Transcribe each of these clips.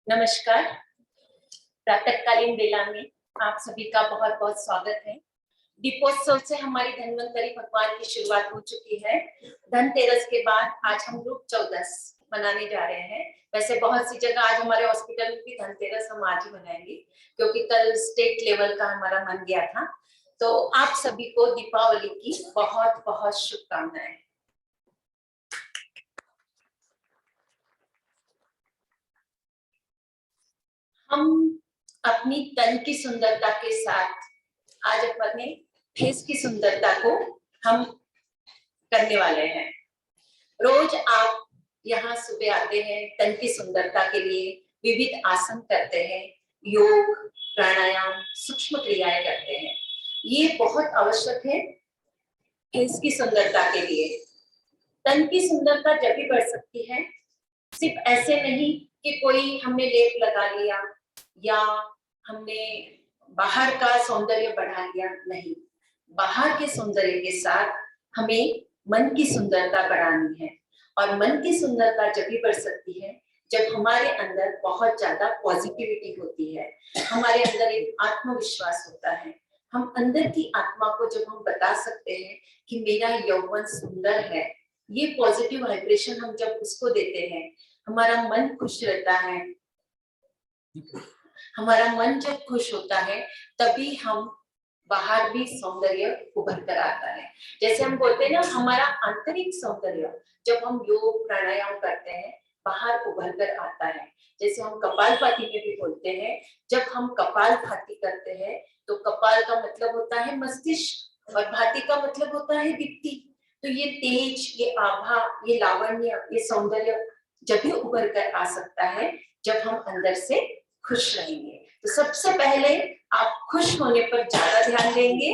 नमस्कार। प्रातःकालीन बेला में आप सभी का बहुत बहुत स्वागत है। दीपोत्सव से हमारी धन्वंतरी भगवान की शुरुआत हो चुकी है। धनतेरस के बाद आज हम रूप चौदस मनाने जा रहे हैं। वैसे बहुत सी जगह आज हमारे हॉस्पिटल में भी धनतेरस हम आज ही मनाएंगे, क्योंकि कल स्टेट लेवल का हमारा मन गया था। तो आप सभी को दीपावली की बहुत बहुत शुभकामनाएं। हम अपनी तन की सुंदरता के साथ आज अपने फेस की सुंदरता को हम करने वाले हैं। रोज आप यहाँ सुबह आते हैं तन की सुंदरता के लिए, विविध आसन करते हैं, योग प्राणायाम सूक्ष्म क्रियाएं करते हैं। ये बहुत आवश्यक है फेस की सुंदरता के लिए। तन की सुंदरता जब भी बढ़ सकती है, सिर्फ ऐसे नहीं कि कोई हमने लेप लगा लिया या हमने बाहर का सौंदर्य बढ़ा लिया, नहीं। बाहर के सौंदर्य के साथ हमें मन की सुंदरता बढ़ानी है। और मन की सुंदरता जब भी बढ़ सकती है जब हमारे अंदर बहुत ज्यादा पॉजिटिविटी होती है, हमारे अंदर एक आत्मविश्वास होता है। हम अंदर की आत्मा को जब हम बता सकते हैं कि मेरा यौवन सुंदर है, ये पॉजिटिव वाइब्रेशन हम जब उसको देते हैं, हमारा मन खुश रहता है। हमारा मन जब खुश होता है तभी हम बाहर भी सौंदर्य उभर कर आता है। जैसे हम बोलते हैं ना, हमारा आंतरिक सौंदर्य जब हम योग प्राणायाम करते हैं बाहर उभर कर आता है। जैसे हम कपालभाति में भी बोलते हैं, जब हम कपालभाति करते हैं तो कपाल का मतलब होता है मस्तिष्क और भाति का मतलब होता है दीप्ति। तो ये तेज, ये आभा, ये लावण्य, ये सौंदर्य जब भी उभर कर आ सकता है जब हम अंदर से खुश रहेंगे। तो सबसे पहले आप खुश होने पर ज्यादा ध्यान देंगे।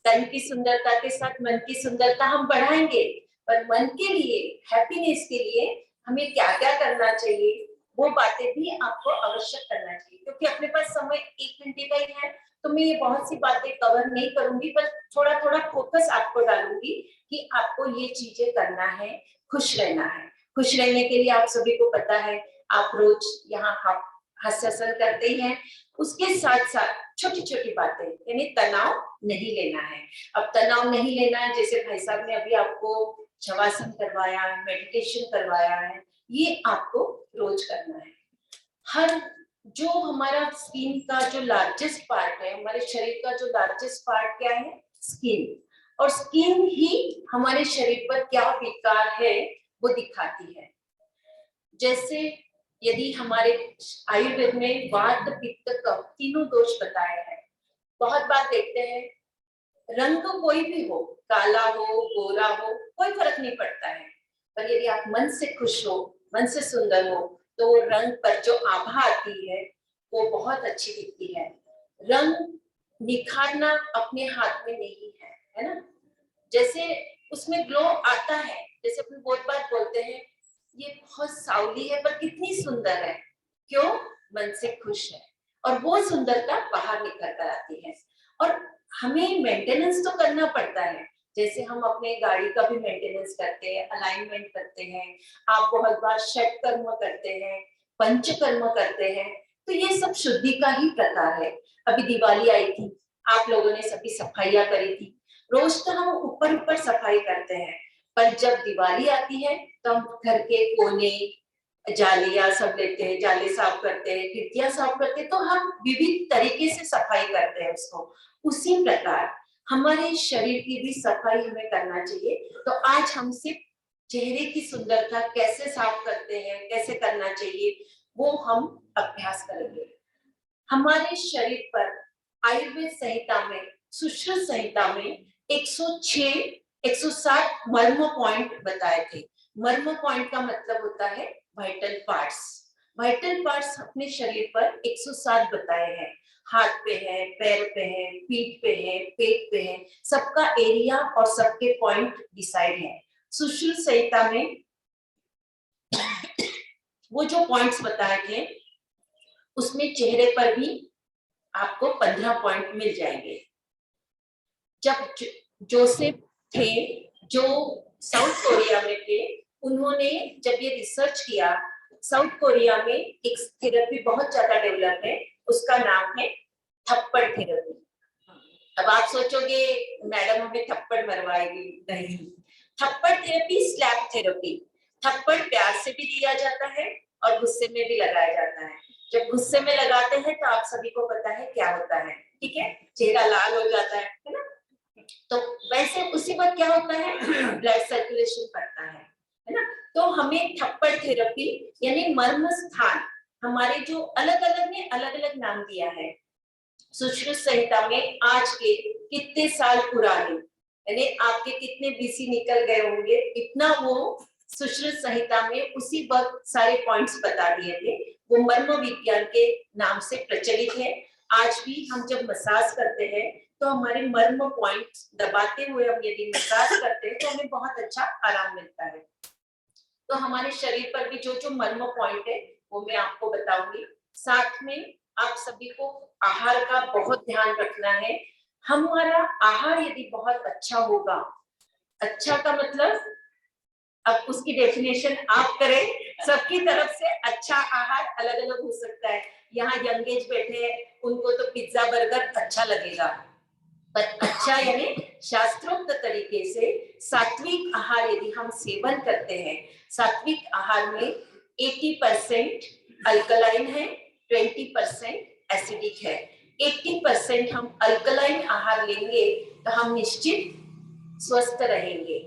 तन की सुंदरता के साथ मन की सुंदरता हम बढ़ाएंगे, पर मन के लिए, हैप्पीनेस के लिए हमें क्या क्या करना चाहिए वो बातें भी आपको अवश्य करना चाहिए। क्योंकि अपने पास समय 1 घंटे का ही है, तो मैं ये बहुत सी बातें कवर नहीं करूंगी, पर थोड़ा थोड़ा फोकस आपको डालूंगी कि आपको ये चीजें करना है, खुश रहना है। खुश रहने के लिए आप सभी को पता है, आप रोज यहाँ हास्यासन करते हैं, उसके साथ साथ छोटी छोटी बातें, यानी तनाव नहीं लेना है। अब तनाव नहीं लेना है, जैसे भाई साहब ने अभी आपको शवासन करवाया है, मेडिटेशन करवाया है, ये आपको रोज करना है। हर जो हमारा स्किन का जो लार्जेस्ट पार्ट है, हमारे शरीर का जो लार्जेस्ट पार्ट क्या है, स्किन। और स्किन ही हमारे शरीर पर क्या विकार है वो दिखाती है। जैसे यदि हमारे आयुर्वेद में वात पित्त कफ तीनों दोष बताए हैं। बहुत बार देखते हैं रंग तो कोई भी हो, काला हो गोरा हो, कोई फर्क नहीं पड़ता है, पर यदि आप मन से खुश हो, मन से सुंदर हो, तो रंग पर जो आभा आती है वो बहुत अच्छी दिखती है। रंग निखारना अपने हाथ में नहीं है ना। जैसे उसमें ग्लो आता है, जैसे अपन बहुत बार बोलते हैं ये बहुत सावली है पर कितनी सुंदर है, क्यों? मन से खुश है। और वो सुंदरता बाहर निकल कर आती है। और हमें मेंटेनेंस तो करना पड़ता है, जैसे हम अपने गाड़ी का भी मेंटेनेंस करते हैं, अलाइनमेंट करते हैं, आप बहुत बार षट कर्म करते हैं, पंच कर्म करते हैं, तो ये सब शुद्धि का ही प्रकार है। अभी दिवाली आई थी, आप लोगों ने सभी सफाइयां करी थी। रोज तो हम ऊपर ऊपर सफाई करते हैं, पर जब दिवाली आती है तो हम घर के कोने, जालियां सब लेते हैं, जाले साफ करते हैं, खिड़कियां साफ करते हैं, तो हम विविध तरीके से सफाई करते हैं उसको। उसी प्रकार हमारे शरीर की भी सफाई हमें करना चाहिए। तो आज हम सिर्फ चेहरे की सुंदरता कैसे साफ करते हैं, कैसे करना चाहिए, वो हम अभ्यास करेंगे। हमारे शरीर पर आयुर्वेद संहिता में, सुश्रुत संहिता में 106 107 मर्म पॉइंट बताए थे। मर्म पॉइंट का मतलब होता है वाइटल पार्ट्स। वाइटल पार्ट्स अपने शरीर पर 107 बताए हैं। हाथ पे है, पैर पे है, पीठ पे है, पेट पे है, सबका एरिया और सबके पॉइंट डिसाइड है। सुश्रुत संहिता में वो जो पॉइंट्स बताए थे उसमें चेहरे पर भी आपको 15 पॉइंट मिल जाएंगे। जब जोसेफ थे, जो साउथ कोरिया में थे, उन्होंने जब ये रिसर्च किया साउथ कोरिया में एक थेरेपी बहुत ज्यादा डेवलप है, उसका नाम है थप्पड़ थेरेपी। अब आप सोचोगे मैडम हमें थप्पड़ मरवाएगी, नहीं, थप्पड़ थेरेपी स्लैप थेरेपी। थप्पड़ प्यार से भी दिया जाता है और गुस्से में भी लगाया जाता है। जब गुस्से में लगाते हैं तो आप सभी को पता है क्या होता है, ठीक है, चेहरा लाल हो जाता है ना। तो वैसे उसी वक्त क्या होता है, ब्लड सर्कुलेशन बढ़ता है ना। तो हमें थप्पड़ थेरेपी यानी मर्म स्थान, हमारे जो अलग अलग ने अलग अलग नाम दिया है सुश्रुत संहिता में, आज के कितने साल पुराने, यानी आपके कितने बीसी निकल गए होंगे, इतना वो सुश्रुत संहिता में उसी वक्त सारे पॉइंट्स बता दिए थे। वो मर्म विज्ञान के नाम से प्रचलित है। आज भी हम जब मसाज करते हैं तो हमारे मर्म पॉइंट दबाते हुए हम यदि मसाज करते हैं तो हमें बहुत अच्छा आराम मिलता है। तो हमारे शरीर पर भी जो जो मर्म पॉइंट है वो मैं आपको बताऊंगी। साथ में आप सभी को आहार का बहुत ध्यान रखना है। हमारा आहार यदि बहुत अच्छा होगा, अच्छा का मतलब अब उसकी डेफिनेशन आप करें, सबकी तरफ से अच्छा आहार अलग अलग हो सकता है। यहाँ यंगेज बैठे हैं, उनको तो पिज्जा बर्गर अच्छा लगेगा, पर अच्छा यानी शास्त्रोक्त तरीके से सात्विक आहार यदि हम सेवन करते हैं, सात्विक आहार में 80% अल्कलाइन है, 20% एसिडिक है। 80% हम अल्कलाइन आहार लेंगे तो हम निश्चित स्वस्थ रहेंगे।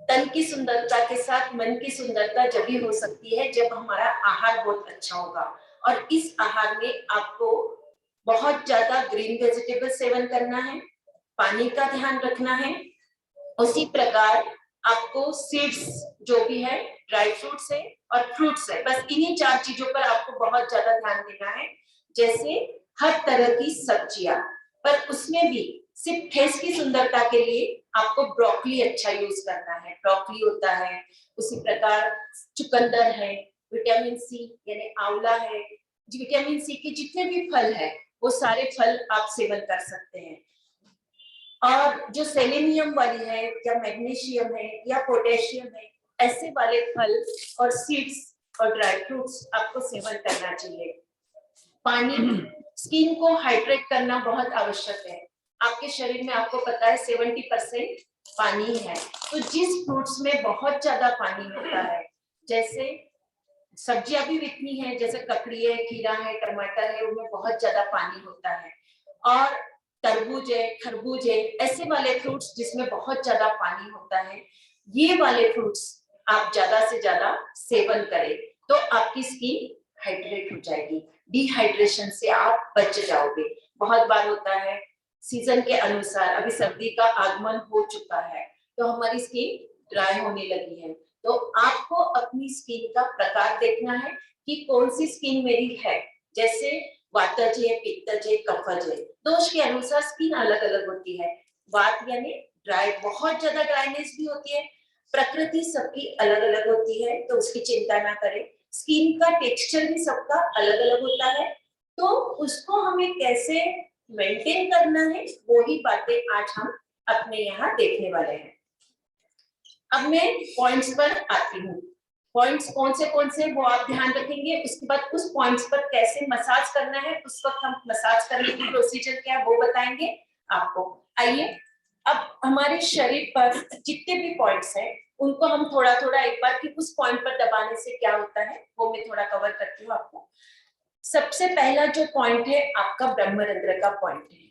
तन की सुंदरता के साथ मन की सुंदरता जब भी हो सकती है जब हमारा आहार बहुत अच्छा होगा। और इस आहार में आपको बहुत ज्यादा ग्रीन वेजिटेबल सेवन करना है, पानी का ध्यान रखना है। उसी प्रकार आपको सीड्स जो भी है, ड्राई फ्रूट्स है और फ्रूट्स है, बस इन्हीं 4 चीजों पर आपको बहुत ज्यादा ध्यान देना है। जैसे हर तरह की सब्जियां, पर उसमें भी सिर्फ फेस की सुंदरता के लिए आपको ब्रोकली अच्छा यूज करना है, ब्रोकली होता है। उसी प्रकार चुकंदर है, विटामिन सी यानी आंवला है, विटामिन सी के जितने भी फल है वो सारे फल आप सेवन कर सकते हैं। और जो सेलेनियम वाली है या मैग्नीशियम है या पोटेशियम है, ऐसे वाले फल और सीड्स और ड्राई फ्रूट्स आपको सेवन करना चाहिए। पानी, स्किन को हाइड्रेट करना बहुत आवश्यक है। आपके शरीर में आपको पता है 70% पानी है, तो जिस फ्रूट्स में बहुत ज्यादा पानी होता है, जैसे सब्जियां भी इतनी है, जैसे ककड़ी है, खीरा है, टमाटर है, उनमें बहुत ज्यादा पानी होता है। और तरबूज है, खरबूज है, ऐसे वाले फ्रूट्स जिसमें बहुत ज्यादा पानी होता है, ये वाले फ्रूट्स आप ज्यादा से ज्यादा सेवन करें तो आपकी स्किन हाइड्रेट हो जाएगी, डिहाइड्रेशन से आप बच जाओगे। बहुत बार होता है सीजन के अनुसार, अभी सर्दी का आगमन हो चुका है तो हमारी स्किन ड्राई होने लगी है। तो आपको अपनी स्किन का प्रकार देखना है कि कौन सी स्किन मेरी है, जैसे वातज है, पित्तज है, कफज है, दोष के अनुसार स्किन अलग अलग होती है। वात यानी ड्राई, बहुत ज्यादा ड्राइनेस भी होती है, प्रकृति सबकी अलग अलग होती है तो उसकी चिंता ना करें। स्किन का टेक्सचर भी सबका अलग अलग होता है, तो उसको हमें कैसे मेंटेन करना है वो ही बातें आज हम अपने यहाँ देखने वाले हैं। अब मैं पॉइंट्स पर आती हूँ। पॉइंट्स कौन से वो आप ध्यान रखेंगे, उसके बाद उस पॉइंट्स पर कैसे मसाज करना है, उस वक्त हम मसाज करने की प्रोसीजर क्या है वो बताएंगे आपको। आइए, अब हमारे शरीर पर जितने भी पॉइंट्स हैं उनको हम थोड़ा थोड़ा एक बार कि उस पॉइंट पर दबाने से क्या होता है वो मैं थोड़ा कवर करती हूँ आपको। सबसे पहला जो पॉइंट है आपका ब्रह्मरंध्र का पॉइंट है।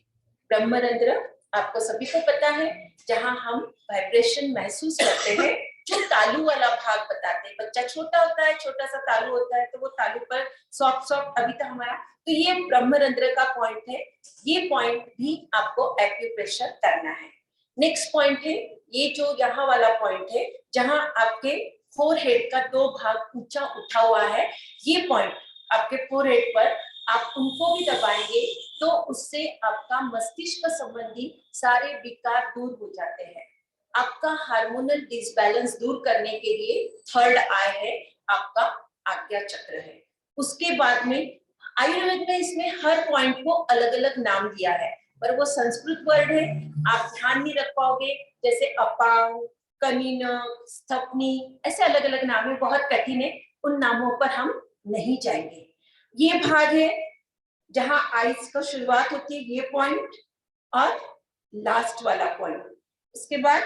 ब्रह्मरंध्र आपको सभी को पता है, जहां हम वाइब्रेशन महसूस करते हैं, जो तालू वाला भाग बताते हैं। बच्चा छोटा होता है, छोटा सा तालू होता है, तो वो तालू पर सॉफ्ट सॉफ्ट अभी तक हमारा, तो ये ब्रह्मरंध्र का पॉइंट है। ये पॉइंट भी आपको एक्यूप्रेशर करना है। नेक्स्ट पॉइंट है ये जो यहाँ वाला पॉइंट है, जहां आपके फोरहेड का 2 भाग ऊंचा उठा हुआ है, ये पॉइंट आपके फोरहेड पर आप उनको भी दबाएंगे तो उससे आपका मस्तिष्क संबंधी सारे विकार दूर हो जाते हैं। आपका हार्मोनल डिसबैलेंस दूर करने के लिए थर्ड आई है आपका आज्ञा चक्र है। उसके बाद में आयुर्वेद में इसमें हर पॉइंट को अलग अलग नाम दिया है, पर वो संस्कृत वर्ड है, आप ध्यान नहीं रख पाओगे। जैसे अपांग, कनीनक, स्थपनी, ऐसे अलग अलग नाम है, बहुत कठिन है, उन नामों पर हम नहीं जाएंगे। ये भाग है जहां आईज का शुरुआत होती है, ये पॉइंट और लास्ट वाला पॉइंट, उसके बाद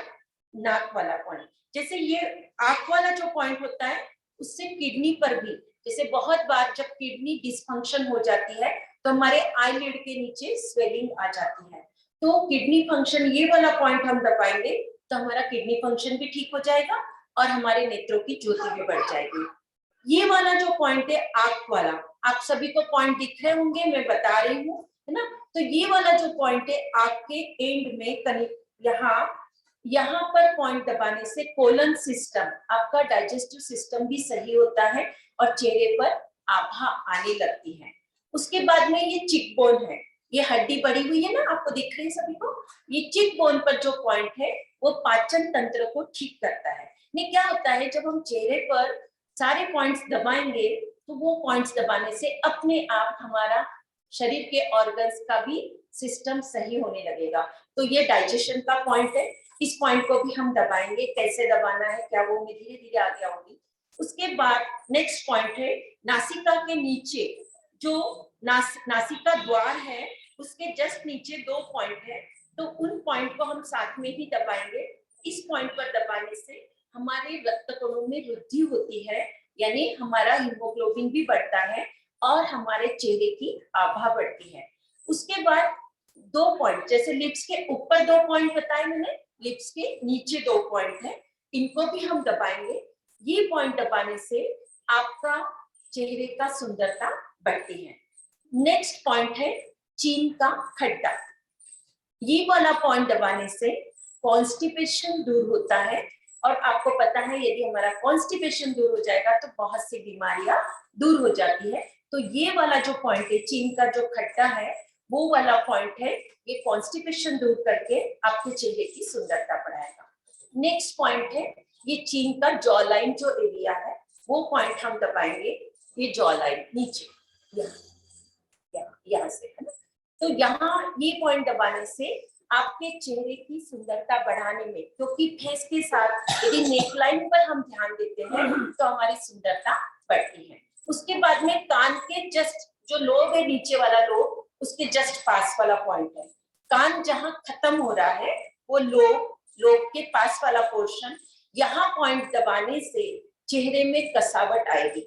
नाक वाला पॉइंट। जैसे ये आंख वाला जो पॉइंट होता है उससे किडनी पर भी, जैसे बहुत बार जब किडनी डिसफंक्शन हो जाती है तो हमारे आईलिड के नीचे स्वेलिंग आ जाती है, तो किडनी फंक्शन ये वाला पॉइंट हम दबाएंगे तो हमारा किडनी फंक्शन भी ठीक हो जाएगा और हमारे नेत्रों की ज्योति भी बढ़ जाएगी। ये वाला जो पॉइंट है आंख वाला, आप सभी को पॉइंट दिख रहे होंगे, मैं बता रही हूँ, है ना। तो ये वाला जो पॉइंट है आंख के एंड में यहाँ पर पॉइंट दबाने से कोलन सिस्टम, आपका डाइजेस्टिव सिस्टम भी सही होता है और चेहरे पर आभा आने लगती है। उसके बाद में ये चिक बोन है, ये हड्डी बढ़ी हुई है ना, आपको दिख रही है सभी को। ये चिक बोन पर जो पॉइंट है वो पाचन तंत्र को ठीक करता है। नहीं, क्या होता है जब हम चेहरे पर सारे पॉइंट्स दबाएंगे तो वो पॉइंट्स दबाने से अपने आप हमारा शरीर के ऑर्गन्स का भी सिस्टम सही होने लगेगा। तो ये डाइजेशन का पॉइंट है, इस पॉइंट को भी हम दबाएंगे, कैसे दबाना है क्या वो मैं धीरे धीरे आगे आऊंगी। उसके बाद नेक्स्ट पॉइंट है नासिका के नीचे, जो नासिका द्वार है उसके जस्ट नीचे दो पॉइंट है, तो उन पॉइंट को हम साथ में ही दबाएंगे। इस पॉइंट पर दबाने से हमारे रक्त कणों में वृद्धि होती है, यानी हमारा हीमोग्लोबिन भी बढ़ता है और हमारे चेहरे की आभा बढ़ती है। उसके बाद दो पॉइंट, जैसे लिप्स के ऊपर दो पॉइंट बताए मैंने, लिप्स के नीचे दो पॉइंट है, इनको भी हम दबाएंगे। ये पॉइंट दबाने से आपका चेहरे का सुंदरता बढ़ती है। नेक्स्ट पॉइंट है चीन का खड्डा। ये वाला पॉइंट दबाने से कॉन्स्टिपेशन दूर होता है, और आपको पता है यदि हमारा कॉन्स्टिपेशन दूर हो जाएगा तो बहुत सी बीमारियां दूर हो जाती है। तो ये वाला जो पॉइंट है चीन का जो खड्डा है वो वाला पॉइंट है, ये कॉन्स्टिपेशन दूर करके आपके चेहरे की सुंदरता बढ़ाएगा। नेक्स्ट पॉइंट है ये चीन का जॉ लाइन जो एरिया है वो पॉइंट हम दबाएंगे, ये जॉ लाइन नीचे यहाँ से, है ना। तो यहाँ ये पॉइंट दबाने से आपके चेहरे की सुंदरता बढ़ाने में, क्योंकि फेस के साथ यदि नेकलाइन पर हम ध्यान देते हैं तो हमारी सुंदरता बढ़ती है। उसके बाद में कान के जस्ट जो लोब है, नीचे वाला लोब, उसके जस्ट पास वाला पॉइंट है। कान जहां खत्म हो रहा है वो लोब के पास वाला पोर्शन, यहाँ पॉइंट दबाने से चेहरे में कसावट आएगी।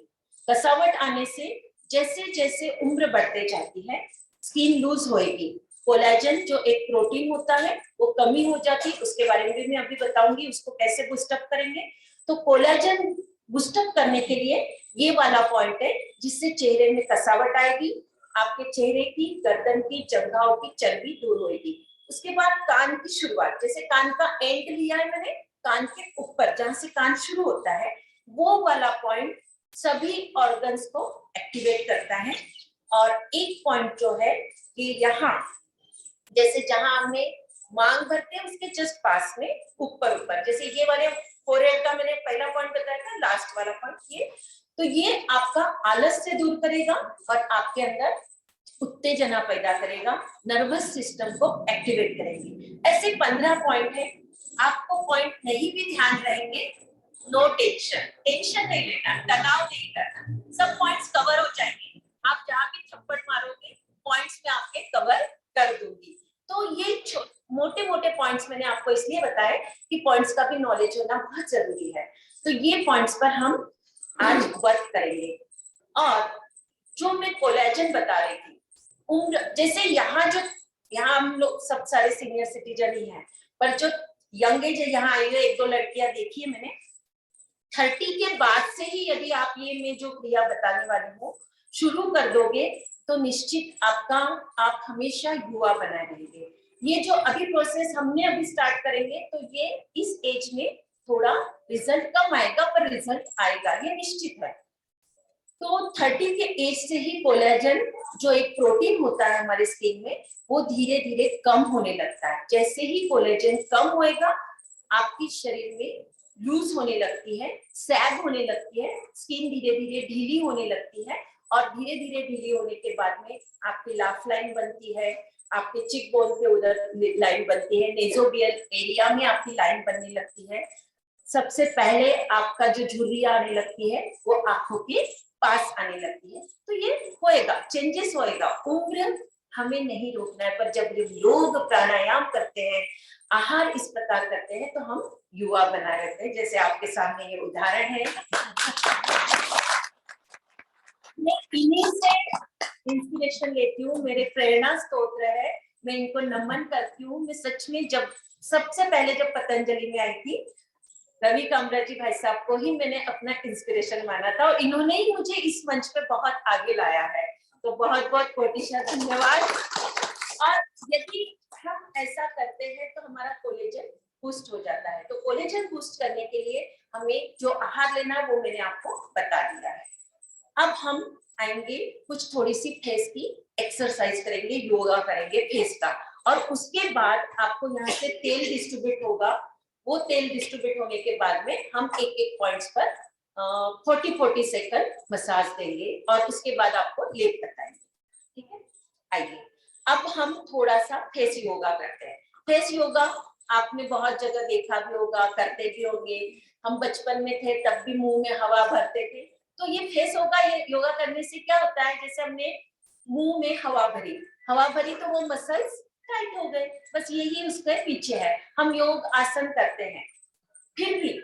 कसावट आने से जैसे जैसे उम्र बढ़ते जाती है स्किन लूज होएगी, कोलेजन जो एक प्रोटीन होता है वो कमी हो जाती है, उसके बारे में भी मैं अभी बताऊंगी उसको कैसे बूस्टअप करेंगे। तो कोलेजन बूस्टअप करने के लिए ये वाला पॉइंट है, जिससे चेहरे में कसावट आएगी, आपके चेहरे की, गर्दन की, जंघाओं की चर्बी दूर होगी। उसके बाद कान की शुरुआत, जैसे कान का एंड लिया है मैंने, कान के ऊपर जहां से कान शुरू होता है वो वाला पॉइंट सभी ऑर्गन्स को एक्टिवेट करता है। और एक पॉइंट जो है कि यहाँ जैसे जहां हमने मांग भरते हैं उसके जस्ट पास में ऊपर, जैसे ये वाले फोरहेड का मैंने पहला पॉइंट बताया था, लास्ट वाला पॉइंट ये, तो ये आपका आलस से दूर करेगा और आपके अंदर उत्तेजना पैदा करेगा, नर्वस सिस्टम को एक्टिवेट करेंगे। ऐसे 15 पॉइंट है, आपको पॉइंट नहीं भी ध्यान रहेंगे, नो टेंशन, टेंशन नहीं लेना, तनाव नहीं करना, सब पॉइंट्स कवर हो जाएंगे। आप जहाँ भी थप्पड़ मारोगे पॉइंट्स में आपके कवर कर दूंगी। तो ये मोटे मोटे पॉइंट्स मैंने आपको इसलिए बताया कि पॉइंट्स का भी नॉलेज होना बहुत जरूरी है। तो ये पॉइंट्स पर हम आज वर्क करेंगे। और जो मैं कोलेजन बता रही थी, उम्र जैसे यहाँ हम लोग सब सारे सीनियर सिटीजन ही हैं, पर जो यंग एज है, यहाँ आई है एक दो लड़कियां देखी है मैंने, 30 के बाद से ही यदि आप ये मैं जो क्रिया बताने वाली हूँ शुरू कर दोगे तो निश्चित आप हमेशा युवा बनाए रहेंगे। ये जो अभी प्रोसेस हमने अभी स्टार्ट करेंगे तो ये इस एज में थोड़ा रिजल्ट कम आएगा, पर रिजल्ट आएगा, ये निश्चित है। तो 30 के एज से ही कोलेजन जो एक प्रोटीन होता है हमारे स्किन में वो धीरे धीरे कम होने लगता है। जैसे ही कोलेजन कम होएगा आपकी शरीर में लूज होने लगती है, सैग होने लगती है, स्किन धीरे धीरे ढीली होने लगती है, और धीरे धीरे ढीली होने के बाद में आपकी लाफ लाइन बनती है, आपके चिक बोन के उधर लाइन बनती है, नेजोबियल एरिया में आपकी लाइन बनने लगती है, सबसे पहले आपका जो झुर्री आने लगती है वो आंखों के पास आने लगती है। तो ये होएगा, चेंजेस होएगा। उम्र हमें नहीं रोकना है, पर जब योग प्राणायाम करते हैं, आहार इस प्रकार करते हैं, तो हम युवा बना रहते हैं। जैसे आपके सामने ये उदाहरण है, मैं इन्हीं से इंस्पिरेशन लेती हूँ, मेरे प्रेरणा स्तोत्र है, मैं इनको नमन करती हूँ। मैं सच में जब सबसे पहले जब पतंजलि में आई थी, रवि कामरा जी भाई साहब को ही मैंने अपना इंस्पिरेशन माना था, और इन्होंने ही मुझे इस मंच पे बहुत आगे लाया है। तो बहुत बहुत कोटिशा धन्यवाद। और यदि हम ऐसा करते हैं तो हमारा कोलेजन बूस्ट हो जाता है। तो कोलेजन बूस्ट करने के लिए हमें जो आहार लेना है वो मैंने आपको बता दिया है। अब हम आएंगे, कुछ थोड़ी सी फेस की एक्सरसाइज करेंगे, योगा करेंगे फेस का, और उसके बाद आपको यहाँ से तेल डिस्ट्रीब्यूट होगा। वो तेल डिस्ट्रीब्यूट होने के बाद में हम एक एक पॉइंट्स पर 40-40 सेकंड मसाज देंगे, और उसके बाद आपको लेप बताएंगे। ठीक है, आइए अब हम थोड़ा सा फेस योगा करते हैं। फेस योगा आपने बहुत जगह देखा भी होगा, करते भी होंगे। हम बचपन में थे तब भी मुंह में हवा भरते थे। तो ये फेस होगा, ये योगा करने से क्या होता है, जैसे हमने मुंह में हवा भरी तो वो मसल्स टाइट हो गए, बस यही उसके पीछे है। हम योग आसन करते हैं, फिर भी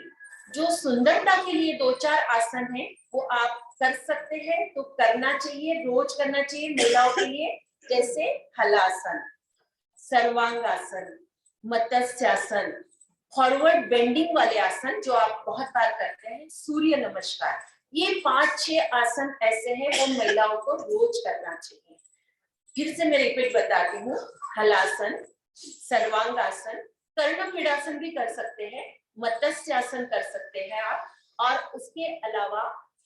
जो सुंदरता के लिए 2-4 आसन है वो आप कर सकते हैं, तो करना चाहिए, रोज करना चाहिए महिलाओं के लिए। जैसे हलासन, सर्वांगासन, मत्स्यासन, फॉरवर्ड बेंडिंग वाले आसन जो आप बहुत बार करते हैं, सूर्य नमस्कार, ये 5-6 आसन ऐसे हैं वो महिलाओं को रोज करना चाहिए। फिर से मैं रिपीट बताती हूँ, हलासन, सर्वांगासन, कर्णपीडासन भी कर सकते हैं, मत्स्यासन कर सकते हैं आप, और उसके अलावा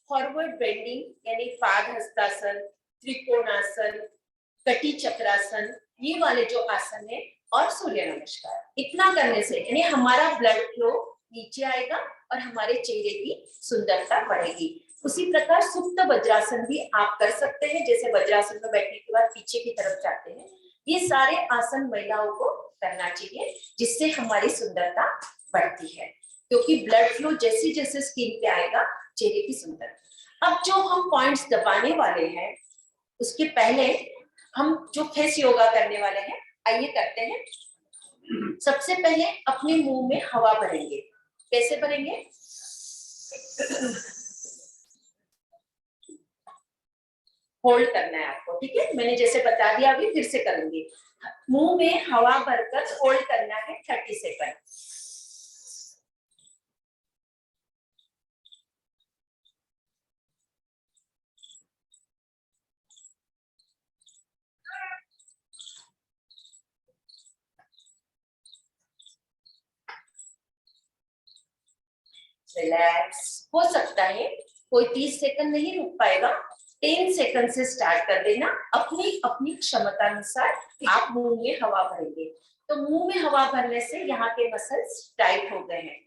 फॉरवर्ड बेंडिंग यानी पाद हस्तासन, त्रिकोणासन, कटी चक्रासन, ये वाले जो आसन है, और सूर्य नमस्कार। इतना करने से यानी हमारा ब्लड फ्लो नीचे आएगा और हमारे चेहरे की सुंदरता बढ़ेगी। उसी प्रकार सुप्त वज्रासन भी आप कर सकते हैं, जैसे वज्रासन में बैठने के बाद पीछे की तरफ जाते हैं। ये सारे आसन महिलाओं को करना चाहिए, जिससे हमारी सुंदरता बढ़ती है, क्योंकि ब्लड फ्लो जैसे जैसे स्किन पे आएगा, चेहरे की सुंदरता। अब जो हम पॉइंट्स दबाने वाले हैं, उसके पहले हम जो फेस योगा करने वाले हैं, आइए करते हैं। सबसे पहले अपने मुंह में हवा भरेंगे। कैसे भरेंगे? होल्ड करना है आपको, ठीक है, मैंने जैसे बता दिया, अभी फिर से करूंगी। मुंह में हवा भरकर होल्ड करना है 30 सेकंड। रिलैक्स। हो सकता है कोई 30 सेकंड नहीं रुक पाएगा, 10 सेकंड से स्टार्ट कर देना। अपनी अपनी क्षमता अनुसार आप मुंह में हवा भरेंगे, तो मुंह में हवा भरने से यहाँ के मसल्स टाइट हो गए हैं।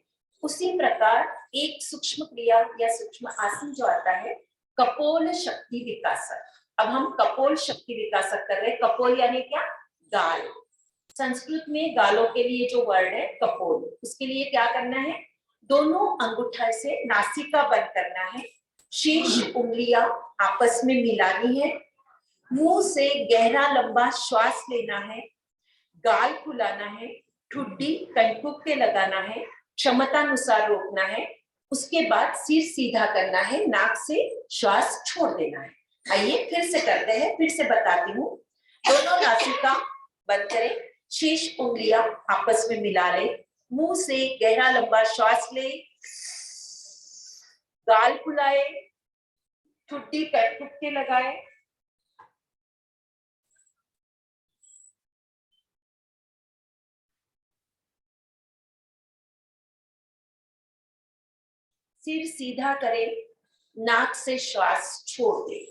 उसी प्रकार एक सूक्ष्म क्रिया या सूक्ष्म आसन जो आता है, कपोल शक्ति विकासक। अब हम कपोल शक्ति विकासक कर रहे हैं। कपोल यानी क्या? गाल। संस्कृत में गालों के लिए जो वर्ड है कपोल, उसके लिए क्या करना है, दोनों अंगूठा से नासिका बंद करना है, शीर्ष उंगलियां आपस में मिलानी है, मुंह से गहरा लंबा श्वास लेना है, गाल फुलाना है, ठुड्डी कंठुक पे लगाना है, क्षमता अनुसार रोकना है, उसके बाद सिर सीधा करना है, नाक से श्वास छोड़ देना है। आइए फिर से करते हैं, फिर से बताती हूँ। दोनों नासिका बंद करें, शीर्ष उंगलियां आपस में मिला ले, मुंह से गहरा लंबा श्वास ले, गाल फुलाए, ठुड्डी कंठुक पे लगाए, सिर सीधा करें, नाक से श्वास छोड़ दें।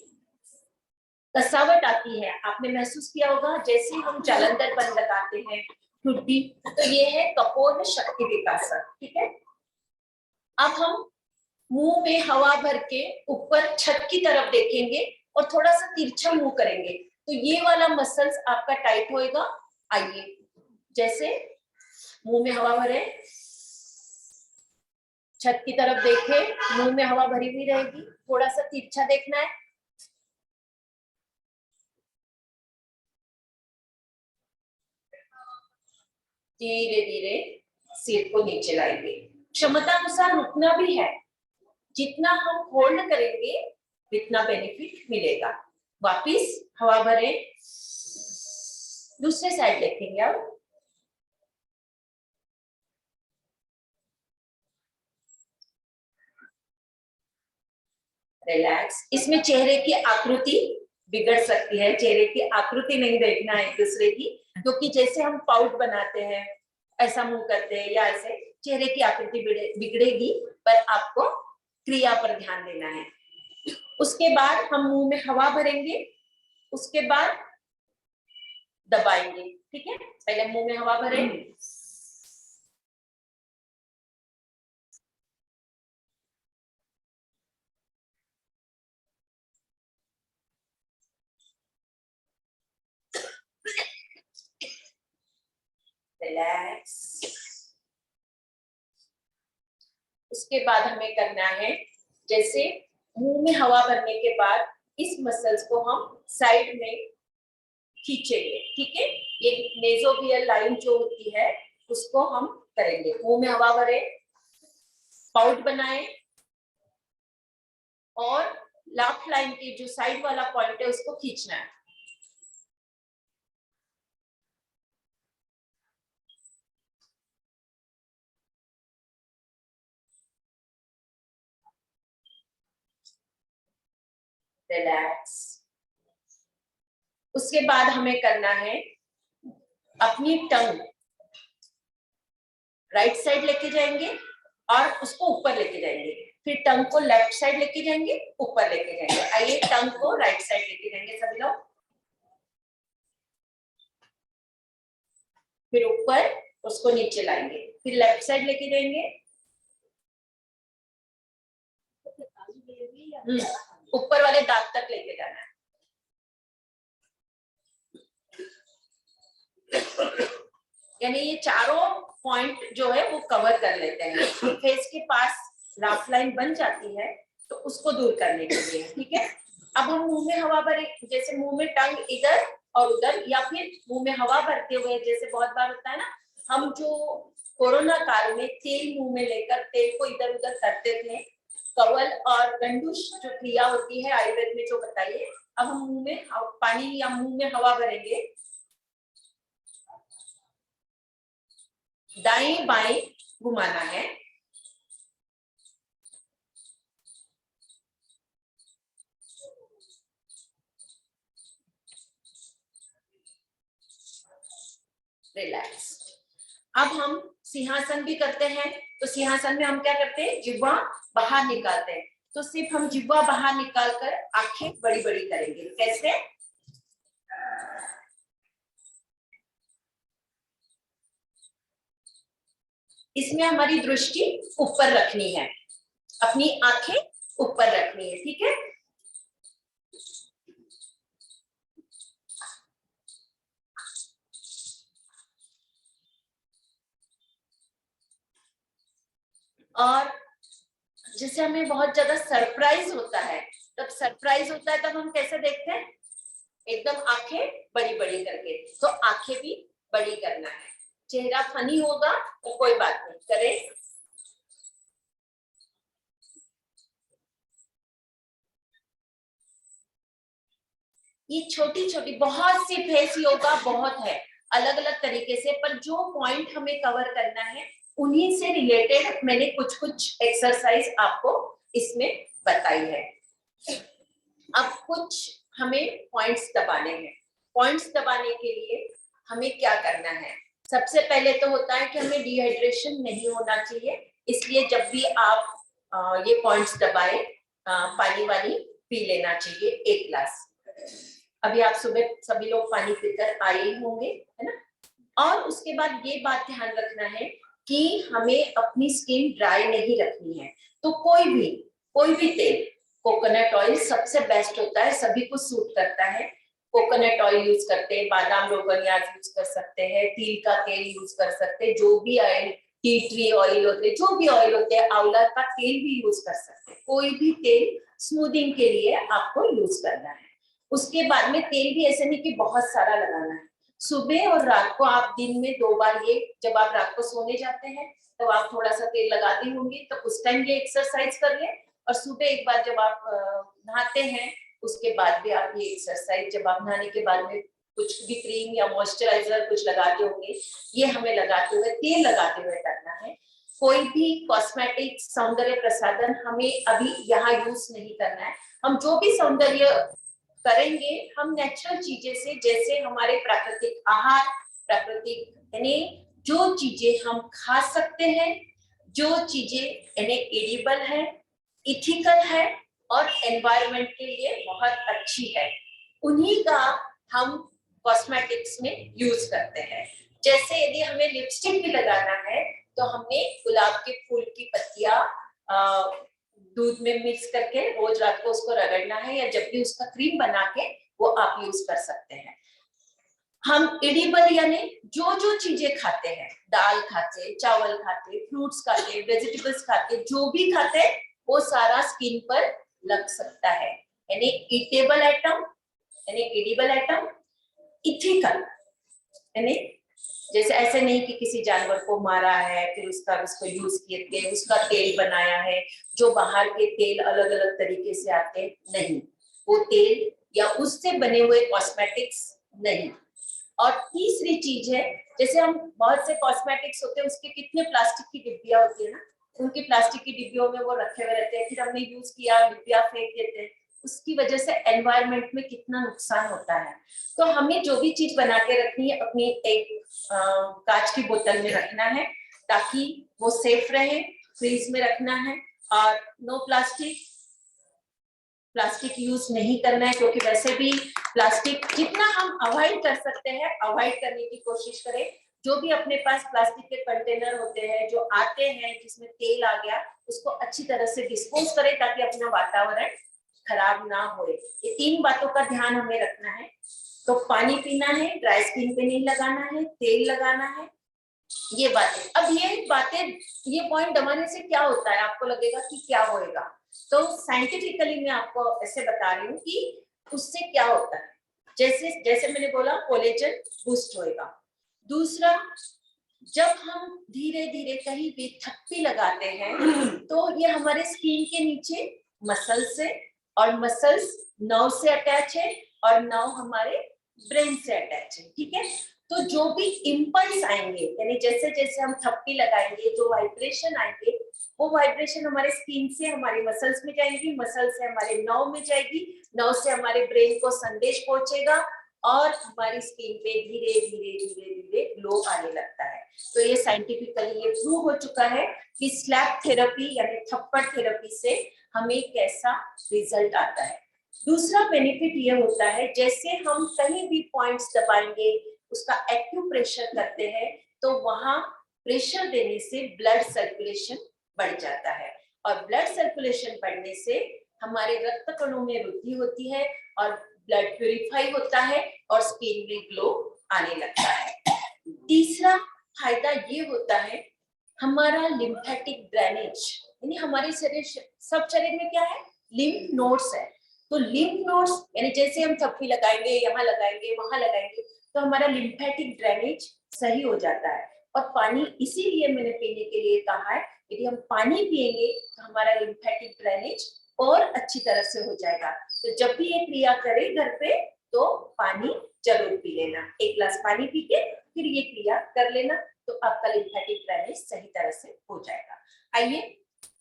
कसावट आती है, आपने महसूस किया होगा, जैसे हम जालंधर बंद लगाते हैं ठुड्डी, तो ये है कपोल शक्ति विकासक। ठीक है, अब हम मुंह में हवा भर के ऊपर छत की तरफ देखेंगे और थोड़ा सा तिरछा मुंह करेंगे, तो ये वाला मसल्स आपका टाइट होएगा। आइए, जैसे मुंह में हवा भरे, छत की तरफ देखे, मुंह में हवा भरी हुई रहेगी, थोड़ा सा तिरछा देखना है। धीरे धीरे सिर को नीचे लाएंगे। क्षमता अनुसार रुकना भी है, जितना हम होल्ड करेंगे उतना बेनिफिट मिलेगा। वापिस हवा भरे, दूसरे साइड देखेंगे अब। रिलैक्स। इसमें चेहरे की आकृति बिगड़ सकती है, चेहरे की आकृति नहीं देखना है एक दूसरे की, क्योंकि जैसे हम पाउट बनाते हैं, ऐसा मुंह करते हैं या ऐसे, चेहरे की आकृति बिगड़ेगी, पर आपको क्रिया पर ध्यान देना है। उसके बाद हम मुंह में हवा भरेंगे, उसके बाद दबाएंगे। ठीक है, पहले मुंह में हवा भरें, रिलैक्स। उसके बाद हमें करना है, जैसे मुंह में हवा भरने के बाद इस मसल्स को हम साइड में खींचेंगे। ठीक है, ये नेजोवियल लाइन जो होती है उसको हम करेंगे। मुंह में हवा भरे, पाउट बनाए, और लाफ लाइन के जो साइड वाला पॉइंट है उसको खींचना है। रिलैक्स। उसके बाद हमें करना है, अपनी टंग राइट साइड लेके जाएंगे और उसको ऊपर लेके जाएंगे, फिर टंग को लेफ्ट साइड लेके जाएंगे, ऊपर लेके जाएंगे। आइए, टंग को राइट साइड लेके जाएंगे सभी लोग, फिर ऊपर, उसको नीचे लाएंगे, फिर लेफ्ट साइड लेके जाएंगे, ऊपर वाले दांत तक लेके जाना है। यानी ये चारों पॉइंट जो है वो कवर कर लेते हैं। फेस के पास लाफ लाइन बन जाती है तो उसको दूर करने के लिए। ठीक है, अब हम मुंह में हवा भरे, जैसे मुंह में टंग इधर और उधर, या फिर मुंह में हवा भरते हुए, जैसे बहुत बार होता है ना, हम जो कोरोना काल में तेल मुंह में लेकर तेल को इधर उधर करते थे, कवल और गंडूश जो क्रिया होती है आयुर्वेद में जो बताइए। अब हम मुंह में पानी या मुंह में हवा भरेंगे, दाएं बाएं घुमाना है, रिलैक्स। अब हम सिंहासन भी करते हैं, तो सिंहासन में हम क्या करते हैं, जिह्वा बाहर निकालते हैं। तो सिर्फ हम जिह्वा बाहर निकालकर आंखें बड़ी बड़ी करेंगे। कैसे? इसमें हमारी दृष्टि ऊपर रखनी है, अपनी आंखें ऊपर रखनी है। ठीक है, और जैसे हमें बहुत ज्यादा सरप्राइज होता है, तब हम कैसे देखते हैं, एकदम आंखें बड़ी बड़ी करके। तो आंखें भी बड़ी करना है। चेहरा फनी होगा तो कोई बात नहीं, करें। ये छोटी छोटी बहुत सी फेस योगा बहुत है, अलग अलग तरीके से, पर जो पॉइंट हमें कवर करना है उन्हीं से रिलेटेड मैंने कुछ कुछ एक्सरसाइज आपको इसमें बताई है। अब कुछ हमें पॉइंट्स दबाने हैं। पॉइंट्स दबाने के लिए हमें क्या करना है, सबसे पहले तो होता है कि हमें डिहाइड्रेशन नहीं होना चाहिए, इसलिए जब भी आप ये पॉइंट्स दबाए, पानी वानी पी लेना चाहिए 1 गिलास। अभी आप सुबह सभी लोग पानी पीकर आए ही होंगे, है ना। और उसके बाद ये बात ध्यान रखना है कि हमें अपनी स्किन ड्राई नहीं रखनी है। तो कोई भी तेल, कोकोनट ऑयल सबसे बेस्ट होता है, सभी को सूट करता है। कोकोनट ऑयल यूज करते हैं, बादाम रोगन यूज कर सकते हैं, तिल का तेल यूज कर सकते हैं, जो भी ऑयल टी ट्री ऑयल होते हैं, जो भी ऑयल होते हैं, आंवला का तेल भी यूज कर सकते हैं। कोई भी तेल स्मूथिंग के लिए आपको यूज करना है। उसके बाद में तेल भी ऐसे नहीं कि बहुत सारा लगाना है। सुबह और रात को आप दिन में 2 बार, ये जब आप रात को सोने जाते हैं तो आप थोड़ा सा तेल लगाते होंगे, तो उस टाइम ये एक्सरसाइज कर लें। और सुबह एक बार जब आप नहाते हैं, उसके बाद भी आप ये एक्सरसाइज, जब आप नहाने के बाद में कुछ भी क्रीम या मॉइस्चराइजर कुछ लगाते होंगे, ये हमें लगाते हुए, तेल लगाते हुए करना है। कोई भी कॉस्मेटिक सौंदर्य प्रसाधन हमें अभी यहाँ यूज नहीं करना है। हम जो भी सौंदर्य करेंगे, हम नेचुरल चीजें से, जैसे हमारे प्राकृतिक आहार, प्राकृतिक यानी जो चीजें हम खा सकते हैं, जो चीजें यानी एडिबल है, इथिकल है और एनवायरनमेंट के लिए बहुत अच्छी है, उन्हीं का हम कॉस्मेटिक्स में यूज करते हैं। जैसे यदि हमें लिपस्टिक भी लगाना है, तो हमने गुलाब के फूल की पत्तियां दूध में मिक्स करके रोज रात को उसको रगड़ना है, या जब भी उसका क्रीम बना के वो आप यूज कर सकते हैं। हम एडिबल यानी जो जो चीजें खाते हैं, दाल खाते, चावल खाते, फ्रूट्स खाते, वेजिटेबल्स खाते, जो भी खाते वो सारा स्किन पर लग सकता है। यानी ईटेबल आइटम, यानी एडिबल आइटम, इथिकल यानी जैसे ऐसे नहीं कि किसी जानवर को मारा है फिर उसको यूज किए, उसका तेल बनाया है, जो बाहर के तेल अलग अलग तरीके से आते हैं, नहीं, वो तेल या उससे बने हुए कॉस्मेटिक्स नहीं। और तीसरी चीज है, जैसे हम बहुत से कॉस्मेटिक्स होते हैं, उसके कितने प्लास्टिक की डिब्बियां होती है ना, उनकी प्लास्टिक की डिब्बियों में वो रखे हुए रहते हैं, फिर हमने यूज किया, डिब्बियां फेंक देते हैं, उसकी वजह से एनवायरनमेंट में कितना नुकसान होता है। तो हमें जो भी चीज बना के रखनी है, अपनी एक कांच की बोतल में रखना है, ताकि वो सेफ रहे, फ्रीज में रखना है। और नो प्लास्टिक, प्लास्टिक यूज नहीं करना है, क्योंकि वैसे भी प्लास्टिक जितना हम अवॉइड कर सकते हैं अवॉइड करने की कोशिश करें। जो भी अपने पास प्लास्टिक के कंटेनर होते हैं जो आते हैं जिसमें तेल आ गया, उसको अच्छी तरह से डिस्पोज करें, ताकि अपना वातावरण खराब ना हो। ये 3 बातों का ध्यान हमें रखना है। तो पानी पीना है, ड्राई स्किन पे नहीं लगाना है, तेल लगाना है, ये बातें। अब ये पॉइंट दबाने से क्या होता है, आपको लगेगा कि क्या होएगा, तो साइंटिफिकली मैं आपको ऐसे बता रही हूँ कि उससे क्या होता है। जैसे जैसे मैंने बोला, कोलेजन बूस्ट होएगा। दूसरा, जब हम धीरे धीरे कहीं भी थप्पी लगाते हैं, तो ये हमारे स्किन के नीचे मसल्स से, और मसल्स नर्व से अटैच है, और नर्व हमारे ब्रेन से अटैच है, ठीक है। तो जो भी इम्पल्स आएंगे, यानी जैसे जैसे हम थप्पी लगाएंगे, जो वाइब्रेशन आएंगे, वो वाइब्रेशन हमारे स्किन से हमारे मसल्स में जाएगी, मसल से हमारे नर्व में जाएगी, नर्व से हमारे ब्रेन को संदेश पहुंचेगा, और हमारी स्किन पे धीरे धीरे धीरे धीरे ग्लो आने लगता है। तो ये साइंटिफिकली ये प्रूव हो चुका है कि स्लैप थेरेपी यानी थप्पड़ थेरेपी से हमें कैसा रिजल्ट आता है। दूसरा बेनिफिट ये होता है, जैसे हम कहीं भी पॉइंट्स दबाएंगे, उसका एक्यूप्रेशर करते हैं, तो वहां प्रेशर देने से ब्लड सर्कुलेशन बढ़ जाता है, और ब्लड सर्कुलेशन बढ़ने से हमारे रक्त कणों में वृद्धि होती है, और ब्लड प्यूरिफाई होता है, और स्किन में ग्लो आने लगता है। तीसरा फायदा ये होता है, हमारा लिम्फेटिक ड्रेनेज, यानी हमारे सब शरीर में क्या है, लिम्फ नोड्स है। तो लिम्फ नोड्स यानी जैसे हम थप्पी लगाएंगे, यहाँ लगाएंगे, वहां लगाएंगे, तो हमारा लिम्फेटिक ड्रेनेज सही हो जाता है। और पानी इसीलिए मैंने पीने के लिए कहा है, यदि हम पानी पिएंगे तो हमारा लिम्फेटिक ड्रेनेज और अच्छी तरह से हो जाएगा। तो जब भी ये क्रिया करें घर पे, तो पानी जरूर पी लेना, 1 गिलास पानी पी के फिर ये क्रिया कर लेना, तो आपका लिम्फेटिक ड्रेनेज सही तरह से हो जाएगा। आइए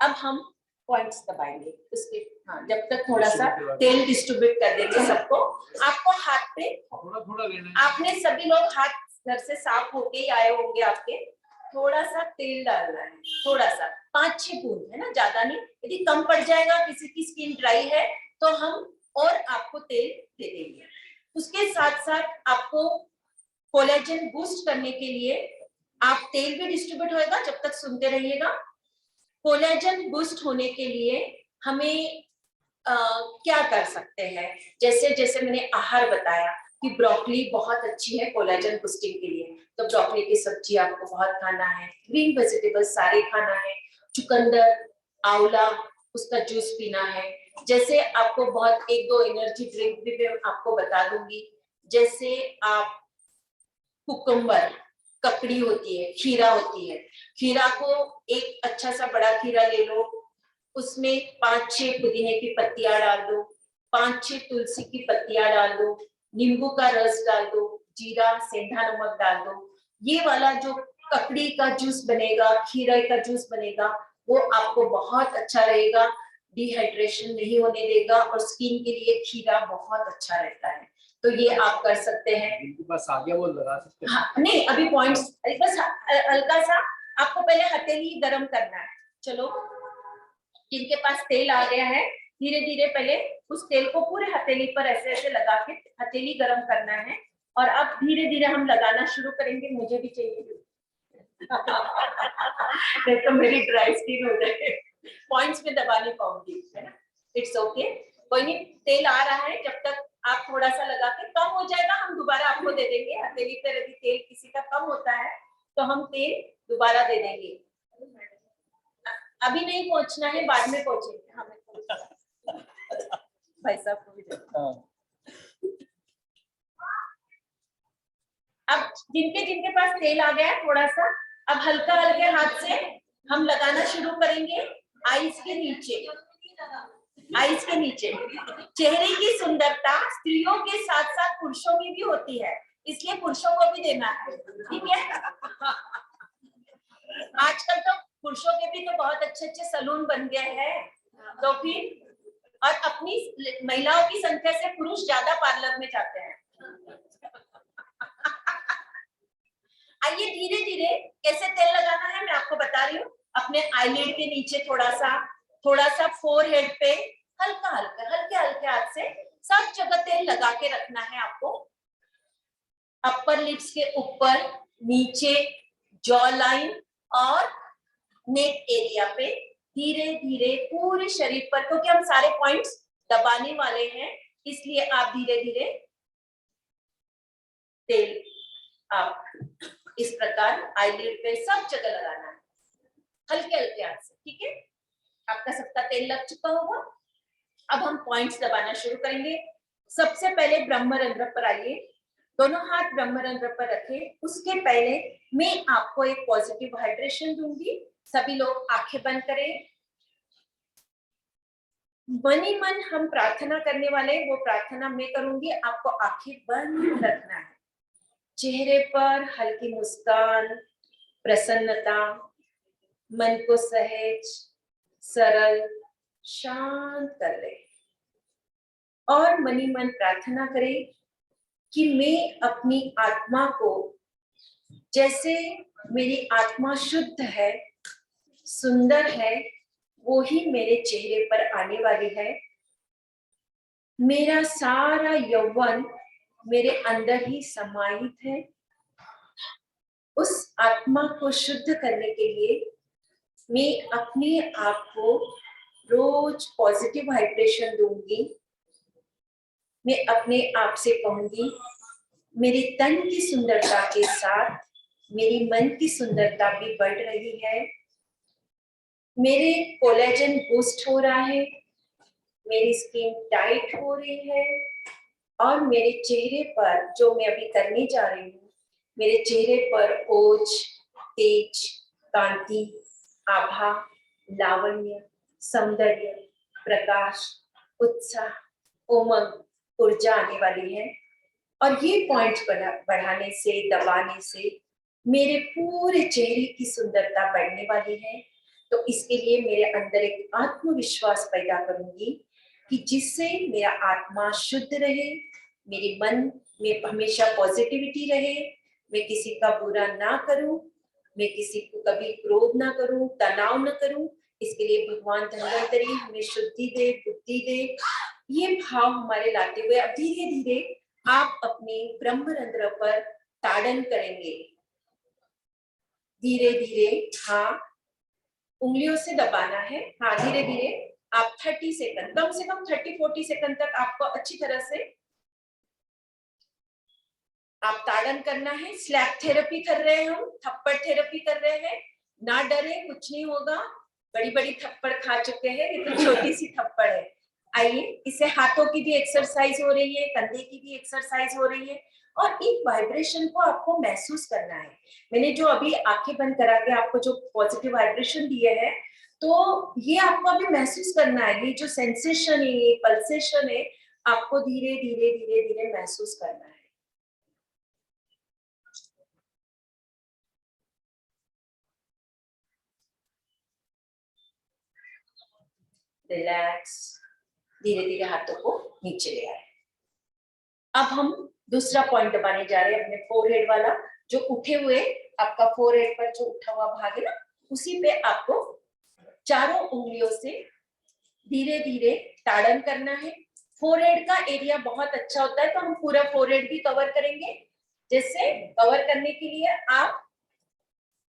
अब हम पॉइंट्स दबाएंगे उसके। हाँ, जब तक थोड़ा सा तेल डिस्ट्रीब्यूट कर देंगे सबको। आपको हाथ पे थोड़ा लेना है, आपने सभी लोग हाथ घर से साफ होके ही आए होंगे आपके, थोड़ा सा तेल डालना है, थोड़ा सा 5-6 बूंद, है ना, ज्यादा नहीं। यदि कम पड़ जाएगा, किसी की स्किन ड्राई है, तो हम और आपको तेल दे देंगे। उसके साथ साथ आपको कोलेजन बूस्ट करने के लिए आप तेल भी डिस्ट्रीब्यूट होएगा, जब तक सुनते रहिएगा। कोलेजन बूस्ट होने के लिए हमें क्या कर सकते हैं, जैसे जैसे मैंने आहार बताया, कि ब्रोकली बहुत अच्छी है कोलेजन बूस्टिंग के लिए, तो ब्रोकली की सब्जी आपको बहुत खाना है, ग्रीन वेजिटेबल्स सारे खाना है, चुकंदर, आंवला, उसका जूस पीना है। जैसे आपको बहुत एक दो एनर्जी ड्रिंक भी मैं आपको बता दूंगी, जैसे आप कुकुम्बर, ककड़ी होती है, खीरा होती है, खीरा को एक अच्छा सा बड़ा खीरा ले लो, उसमें 5-6 पुदीने की पत्तियां डाल दो, 5-6 तुलसी की पत्तियां डाल दो, नींबू का रस डाल दो, जीरा सेंधा नमक डाल दो। ये वाला जो ककड़ी का जूस बनेगा, खीरे का जूस बनेगा, वो आपको बहुत अच्छा रहेगा, डिहाइड्रेशन नहीं होने देगा, और स्किन के लिए खीरा बहुत अच्छा रहता है। तो ये आप कर सकते हैं। इनके पास आगे वो लगा सकते हैं। हाँ, नहीं अभी पॉइंट्स, बस हल्का सा आपको पहले हथेली गरम करना है। चलो, जिनके पास तेल आ गया है, धीरे धीरे पहले उस तेल को पूरे हथेली पर ऐसे ऐसे लगा के हथेली गरम करना है, और अब धीरे धीरे हम लगाना शुरू करेंगे। मुझे भी चाहिए नहीं तो मेरी ड्राई स्किन हो जाए, पॉइंट्स में दबा नहीं पाऊंगी, है ना। इट्स ओके, कोई नहीं, तेल आ रहा है, जब तक आप थोड़ा सा लगा के कम हो जाएगा हम दोबारा आपको दे देंगे। हथेली पर यदि तेल किसी का कम होता है तो हम तेल दोबारा दे देंगे। अभी नहीं पहुंचना है, बाद में पहुंचेंगे। हमें भाई साहब को भी अब जिनके जिनके पास तेल आ गया है थोड़ा सा, अब हल्का हल्के हाथ से हम लगाना शुरू करेंगे आईज के नीचे। आईज के नीचे चेहरे की सुंदरता स्त्रियों के साथ साथ पुरुषों में भी होती है, इसलिए पुरुषों को भी देना है, ठीक है। आजकल तो पुरुषों के भी तो बहुत अच्छे अच्छे सलून बन गए हैं, तो फिर और अपनी महिलाओं की संख्या से पुरुष ज्यादा पार्लर में जाते हैं। आइए धीरे धीरे कैसे तेल लगाना है मैं आपको बता रही हूँ। अपने आईलिड के नीचे थोड़ा सा फोरहेड पे हल्का हल्का हल्के हल्के हाथ से सब जगह तेल लगा के रखना है आपको। अपर लिप्स के ऊपर, नीचे, जॉ लाइन और नेक एरिया पे धीरे धीरे पूरे शरीर पर, क्योंकि हम सारे पॉइंट्स दबाने वाले हैं, इसलिए आप धीरे धीरे तेल आप इस प्रकार आईलिड पे सब जगह लगाना है, हल्के हल्के हाथ से, ठीक है। आपका सबका तेल लग चुका होगा। अब हम पॉइंट्स दबाना शुरू करेंगे। सबसे पहले ब्रह्मरंध्र पर आइए, दोनों हाथ ब्रह्मरंध्र पर रखें। उसके पहले मैं आपको एक पॉजिटिव हाइड्रेशन दूंगी। सभी लोग आंखें बंद करें। मन ही मन हम प्रार्थना करने वाले, वो प्रार्थना मैं करूंगी, आपको आंखें बंद रखना है। चेहरे पर हल्की मुस्कान, प्रसन्नता, मन को सहज, सरल, शांत कर ले, और मन ही मन प्रार्थना करें कि मैं अपनी आत्मा को, जैसे मेरी आत्मा शुद्ध है, सुंदर है, वो ही मेरे चेहरे पर आने वाली है। मेरा सारा यौवन मेरे अंदर ही समाहित है। उस आत्मा को शुद्ध करने के लिए मैं अपने आप को रोज पॉजिटिव वाइब्रेशन दूंगी। मैं अपने आप से कहूंगी, मेरे तन की सुंदरता के साथ मेरी मन की सुंदरता भी बढ़ रही है। मेरे कोलेजन बूस्ट हो रहा है, मेरी स्किन टाइट हो रही है, और मेरे चेहरे पर जो मैं अभी करने जा रही हूँ, मेरे चेहरे पर ओज, तेज, कांति, आभा, लावण्य, सौंदर्य, प्रकाश, उत्साह, उमंग, ऊर्जा आने वाली है। और ये पॉइंट्स बढ़ाने से, दबाने से मेरे पूरे चेहरे की सुंदरता बढ़ने वाली है। तो इसके लिए मेरे अंदर एक आत्मविश्वास पैदा करूंगी कि जिससे मेरा आत्मा शुद्ध रहे, मेरे मन में हमेशा पॉजिटिविटी रहे, मैं किसी का बुरा ना करूं, मैं किसी को कभी क्रोध ना करूं, तनाव ना करूं। इसके लिए भगवान धन्वंतरी हमें शुद्धि दे, बुद्धि दे। ये भाव हमारे लाते हुए अब धीरे धीरे आप अपने ब्रह्मरंध्र पर ताड़न करेंगे। धीरे धीरे, हाँ, उंगलियों से दबाना है। हाँ, धीरे धीरे आप 30 सेकंड, कम से कम 30-40 सेकंड तक आपको अच्छी तरह से आप ताड़न करना है, स्लैप थेरेपी कर रहे हैं, हम थप्पड़ थेरेपी कर रहे हैं, ना डरे, कुछ नहीं होगा। बड़ी बड़ी थप्पड़ खा चुके हैं, ये तो छोटी सी थप्पड़ है। आइए, इससे हाथों की भी एक्सरसाइज हो रही है, कंधे की भी एक्सरसाइज हो रही है, और इन वाइब्रेशन को आपको महसूस करना है। मैंने जो अभी आंखें बंद करा के आपको जो पॉजिटिव वाइब्रेशन दिए है, तो ये आपको अभी महसूस करना है। ये जो सेंसेशन है, ये पल्सेशन है, आपको धीरे धीरे धीरे धीरे महसूस करना है। रिलैक्स, धीरे धीरे हाथों को नीचे ले आए। अब हम दूसरा पॉइंट दबाने जा रहे हैं, अपने फोरहेड वाला, जो उठे हुए, आपका फोरहेड पर जो उठा हुआ भाग है ना, उसी पे आपको चारों उंगलियों से धीरे धीरे ताड़न करना है। फोरहेड का एरिया बहुत अच्छा होता है, तो हम पूरा फोरहेड भी कवर करेंगे। जैसे कवर करने के लिए आप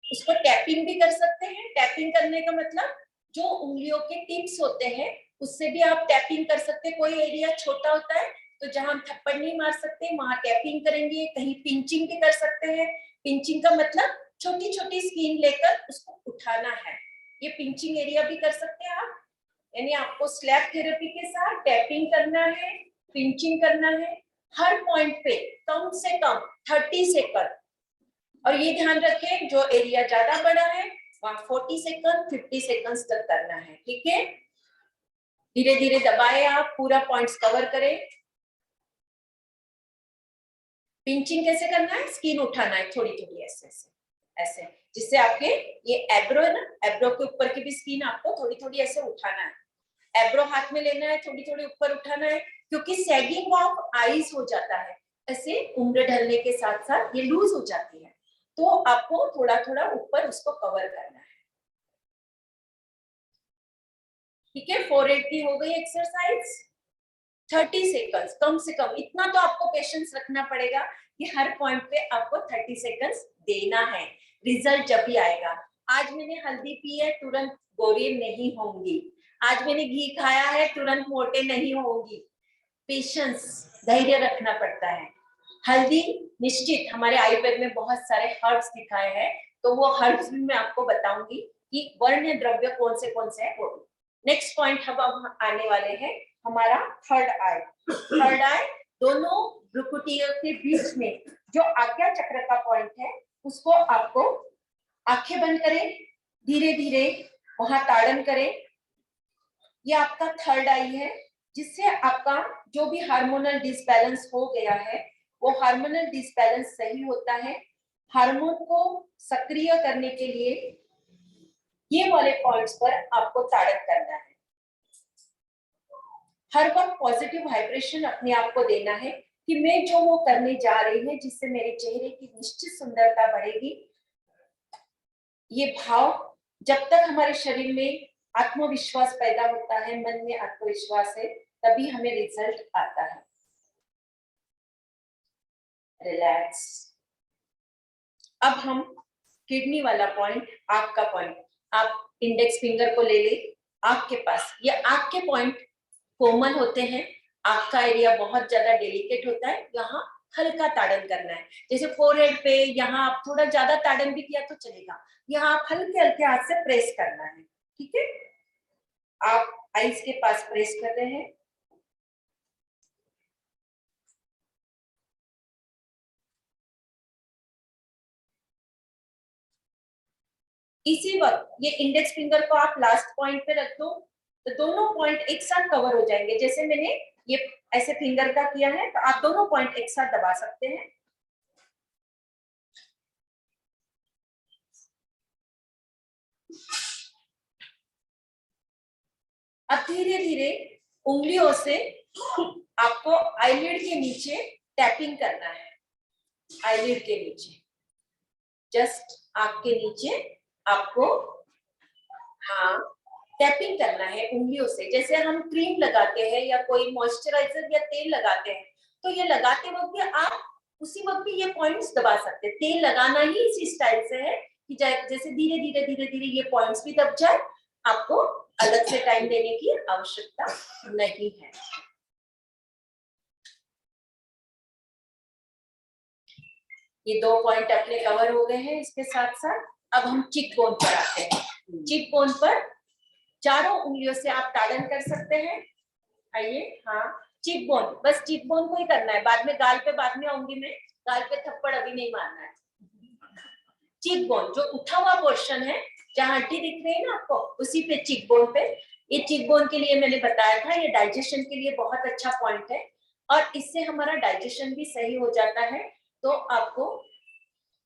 उसको टैपिंग भी कर सकते हैं। टैपिंग करने का मतलब जो उंगलियों के टिप्स होते हैं उससे भी आप टैपिंग कर सकते हैं। कोई एरिया छोटा होता है तो जहां हम थप्पड़ नहीं मार सकते वहां टैपिंग करेंगे। कहीं पिंचिंग भी कर सकते हैं। पिंचिंग का मतलब छोटी छोटी स्कीन लेकर उसको उठाना है, ये पिंचिंग एरिया भी कर सकते हैं आप। यानी आपको स्लैप थेरेपी के साथ टैपिंग करना है, पिंचिंग करना है, हर पॉइंट पे कम से कम 30 सेकंड। और ये ध्यान रखें, जो एरिया ज्यादा बड़ा है वहां 40 सेकंड 50 सेकंड्स तक करना है। ठीक है, धीरे धीरे दबाए, आप पूरा पॉइंट्स कवर करें। पिंचिंग कैसे करना है, स्किन उठाना है थोड़ी थोड़ी, ऐसे ऐसे ऐसे, जिससे आपके ये एब्रो है ना, एब्रो के ऊपर की भी स्किन आपको थोड़ी थोड़ी ऐसे उठाना है। एब्रो हाथ में लेना है, थोड़ी थोड़ी ऊपर उठाना है, क्योंकि सैगिंग ऑफ आईज हो जाता है ऐसे, उम्र ढलने के साथ साथ ये लूज हो जाती है, तो आपको थोड़ा थोड़ा ऊपर उसको कवर करना है। ठीक है, फोरहेड की हो गई एक्सरसाइज। 30 सेकंड्स, कम से कम इतना तो आपको पेशेंस रखना पड़ेगा कि हर पॉइंट पे आपको 30 सेकंड्स देना है। रिजल्ट जब भी आएगा। आज मैंने हल्दी पी है, तुरंत गोरी नहीं होंगी। आज मैंने घी खाया है, तुरंत मोटे नहीं होंगी। पेशेंस, धैर्य रखना पड़ता है। हल्दी निश्चित, हमारे आयुर्वेद में बहुत सारे हर्ब्स दिखाए हैं, तो वो हर्ब्स भी मैं आपको बताऊंगी कि वर्ण द्रव्य कौन से है वो। नेक्स्ट पॉइंट हम आने वाले हैं, हमारा थर्ड आई। थर्ड आई दोनों भ्रुकुटियों के बीच में जो आज्ञा चक्र का पॉइंट है, उसको आपको आंखें बंद करें, धीरे धीरे वहां ताड़न करें। ये आपका थर्ड आई है, जिससे आपका जो भी हार्मोनल डिसबैलेंस हो गया है, वो हार्मोनल डिसबैलेंस सही होता है। हार्मोन को सक्रिय करने के लिए ये वाले पॉइंट्स पर आपको ताड़न करना है। हर वक्त पॉजिटिव वाइब्रेशन अपने आप को देना है कि मैं जो वो करने जा रही है, जिससे मेरे चेहरे की निश्चित सुंदरता बढ़ेगी। ये भाव जब तक हमारे शरीर में आत्मविश्वास पैदा होता है, मन में आत्मविश्वास है, तभी हमें रिजल्ट आता है। रिलैक्स। अब हम किडनी वाला पॉइंट, आंख का पॉइंट, आप इंडेक्स फिंगर को ले ले आंख के पास। ये आंख के पॉइंट कोमल होते हैं, आंख का एरिया बहुत ज्यादा डेलिकेट होता है, यहाँ हल्का ताड़न करना है। जैसे फोरहेड पे यहाँ आप थोड़ा ज्यादा ताड़न भी किया तो चलेगा, यहाँ आप हल्के हल्के हाथ से प्रेस करना है। ठीक है, आप आईज के पास प्रेस कर रहे हैं। इसी वक्त ये इंडेक्स फिंगर को आप लास्ट पॉइंट पे रख दो, तो दोनों पॉइंट एक साथ कवर हो जाएंगे। जैसे मैंने ये ऐसे फिंगर का किया है, तो आप दोनों पॉइंट एक साथ दबा सकते हैं। अब धीरे धीरे उंगलियों से आपको आईलिड के नीचे टैपिंग करना है। आईलिड के नीचे, जस्ट आंख के नीचे आपको, हाँ, टैपिंग करना है उंगलियों से। जैसे हम क्रीम लगाते हैं या कोई मॉइस्चराइजर या तेल लगाते हैं, तो ये लगाते वक्त भी आप उसी वक्त भी ये पॉइंट्स दबा सकते हैं। तेल लगाना ही इसी स्टाइल से है कि जैसे धीरे धीरे धीरे धीरे ये पॉइंट्स भी दब जाए, आपको अलग से टाइम देने की आवश्यकता नहीं है। ये 2 पॉइंट अपने कवर हो गए हैं। इसके साथ साथ अब हम चिक बोन पर आते हैं। चिक बोन पर चारों उंगलियों से आप ताड़न कर सकते हैं। आइए, हाँ, चिक बोन, बस चिक बोन को ही करना है, बाद में गाल पे बाद में आऊंगी मैं, गाल पे थप्पड़ अभी नहीं मारना है। चिक बोन जो उठा हुआ पोर्शन है, जहाँ हड्डी दिख रही है ना आपको, उसी पे चिक बोन पे, ये चिक बोन के लिए मैंने बताया था, ये डाइजेशन के लिए बहुत अच्छा पॉइंट है और इससे हमारा डाइजेशन भी सही हो जाता है। तो आपको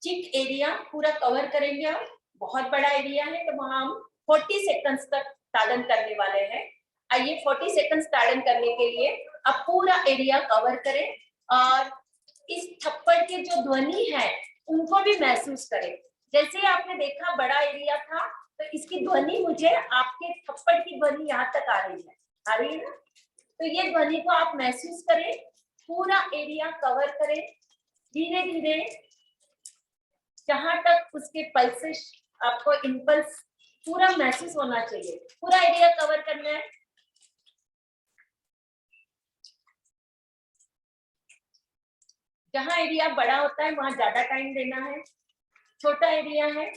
चिक एरिया पूरा कवर करेंगे आप, बहुत बड़ा एरिया है, तो वहां हम 40 सेकंड्स तक ताड़न करने वाले हैं। आइए 40 सेकंड्स ताड़न करने के लिए आप पूरा एरिया कवर करें और इस थप्पड़ के जो ध्वनि है उनको भी महसूस करें। जैसे आपने देखा बड़ा एरिया था, तो इसकी ध्वनि मुझे आपके थप्पड़ की ध्वनि यहाँ तक आ रही है, आ रही है ना? तो ये ध्वनि को आप महसूस करें, पूरा एरिया कवर करें धीरे धीरे, जहां तक उसके पल्सेस, आपको इम्पल्स पूरा महसूस होना चाहिए। पूरा एरिया कवर करना है। जहां एरिया बड़ा होता है वहां ज्यादा टाइम देना है, छोटा एरिया है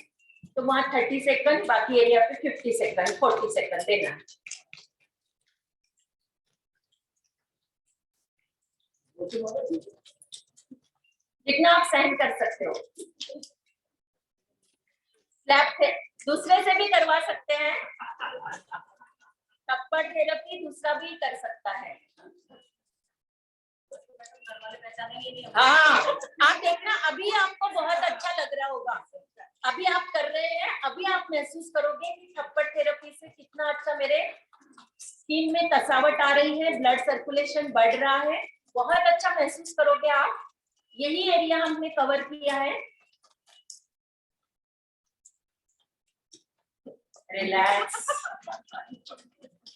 तो वहां 30 सेकंड, बाकी एरिया पे 50 सेकंड, 40 सेकंड देना है। जितना आप सहन कर सकते हो। स्लैप थे, दूसरे से भी करवा सकते हैं, थप्पड़ थेरेपी दूसरा भी कर सकता है। हाँ, आप देखना अभी आपको बहुत अच्छा लग रहा होगा, अभी आप कर रहे हैं, अभी आप महसूस करोगे कि थप्पड़ थेरेपी से कितना अच्छा मेरे स्किन में कसावट आ रही है, ब्लड सर्कुलेशन बढ़ रहा है, बहुत अच्छा महसूस करोगे आप। यही एरिया हमने कवर किया है। रिलैक्स।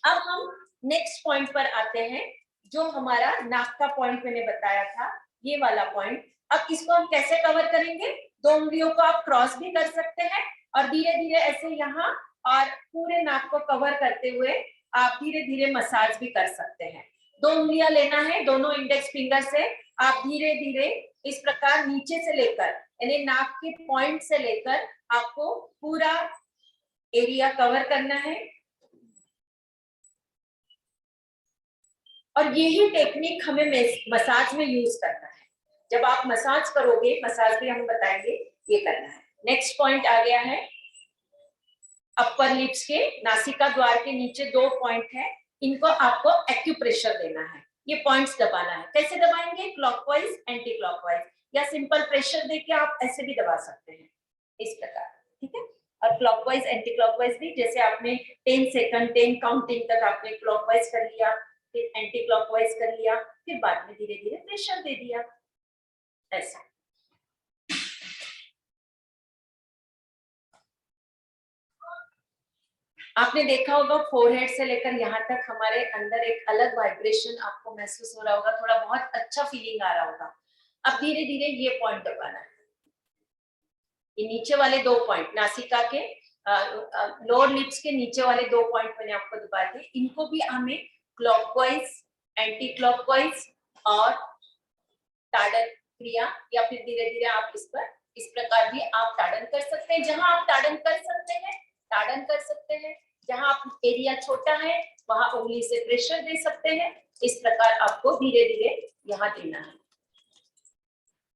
अब हम नेक्स्ट पॉइंट पर आते हैं, जो हमारा नाक का पॉइंट मैंने बताया था, ये वाला पॉइंट। अब इसको हम कैसे कवर करेंगे? 2 उंगलियों को आप क्रॉस भी कर सकते हैं और धीरे धीरे ऐसे यहाँ और पूरे नाक को कवर करते हुए आप धीरे धीरे मसाज भी कर सकते हैं। 2 उंगलियां लेना है, दोनों इंडेक्स फिंगर से आप धीरे धीरे इस प्रकार नीचे से लेकर, यानी नाक के पॉइंट से लेकर आपको पूरा एरिया कवर करना है। और यही टेक्निक हमें मसाज में यूज करना है। जब आप मसाज करोगे, मसाज भी हम बताएंगे, ये करना है। नेक्स्ट पॉइंट आ गया है अपर लिप्स के नासिका द्वार के नीचे 2 पॉइंट है, इनको आपको एक्यूप्रेशर देना है। ये पॉइंट्स दबाना है। कैसे दबाएंगे? क्लॉकवाइज, एंटी क्लॉकवाइज, या सिंपल प्रेशर देके आप ऐसे भी दबा सकते हैं, इस प्रकार, ठीक है। और क्लॉकवाइज एंटी क्लॉकवाइज भी, जैसे आपने 10 सेकंड 10 काउंटिंग तक आपने क्लॉकवाइज कर लिया, फिर एंटी क्लॉकवाइज कर लिया, फिर बाद में धीरे धीरे प्रेशर दे दिया, ऐसा। आपने देखा होगा फोरहेड से लेकर यहाँ तक हमारे अंदर एक अलग वाइब्रेशन आपको महसूस हो रहा होगा, थोड़ा बहुत अच्छा फीलिंग आ रहा होगा। अब धीरे धीरे ये पॉइंट दबाना है, ये नीचे वाले 2 पॉइंट नासिका के लोअर लिप्स के नीचे वाले 2 पॉइंट मैंने आपको दबाए थे, इनको भी हमें क्लॉकवाइज, एंटी क्लॉकवाइज और ताड़न क्रिया, या फिर धीरे धीरे आप इस पर इस प्रकार भी आप ताड़न कर सकते हैं। जहां आप ताड़न कर सकते हैं ताड़न कर सकते हैं, जहां आप एरिया छोटा है वहां उंगली से प्रेशर दे सकते हैं। इस प्रकार आपको धीरे धीरे यहाँ देना है।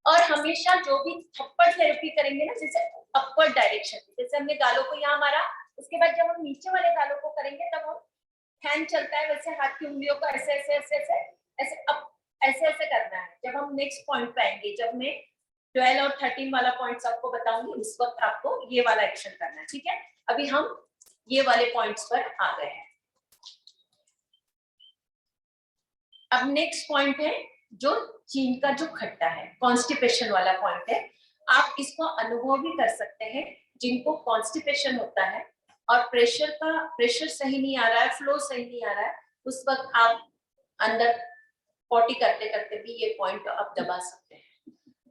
और हमेशा जो भी थप्पड़ थेरेपी करेंगे ना, जैसे अपवर्ड डायरेक्शन, जैसे हमने गालों को यहाँ मारा, उसके बाद जब हम नीचे वाले गालों को करेंगे तब हम हैंड चलता है वैसे हाथ की उंगलियों को ऐसे ऐसे ऐसे ऐसे ऐसे अप ऐसे ऐसे करना है। जब हम नेक्स्ट पॉइंट पे आएंगे, जब मैं 12 और 13 वाला पॉइंट्स आपको बताऊंगी, उस वक्त आपको ये वाला एक्शन करना है, ठीक है। अभी हम ये वाले पॉइंट्स पर आ गए हैं। अब नेक्स्ट पॉइंट है जो चीन का जो खट्टा है, कॉन्स्टिपेशन वाला पॉइंट है। आप इसको अनुभव भी कर सकते हैं, जिनको कॉन्स्टिपेशन होता है और प्रेशर सही नहीं आ रहा है, फ्लो सही नहीं आ रहा है, उस वक्त आप अंदर पॉटी करते करते भी ये पॉइंट आप दबा सकते हैं।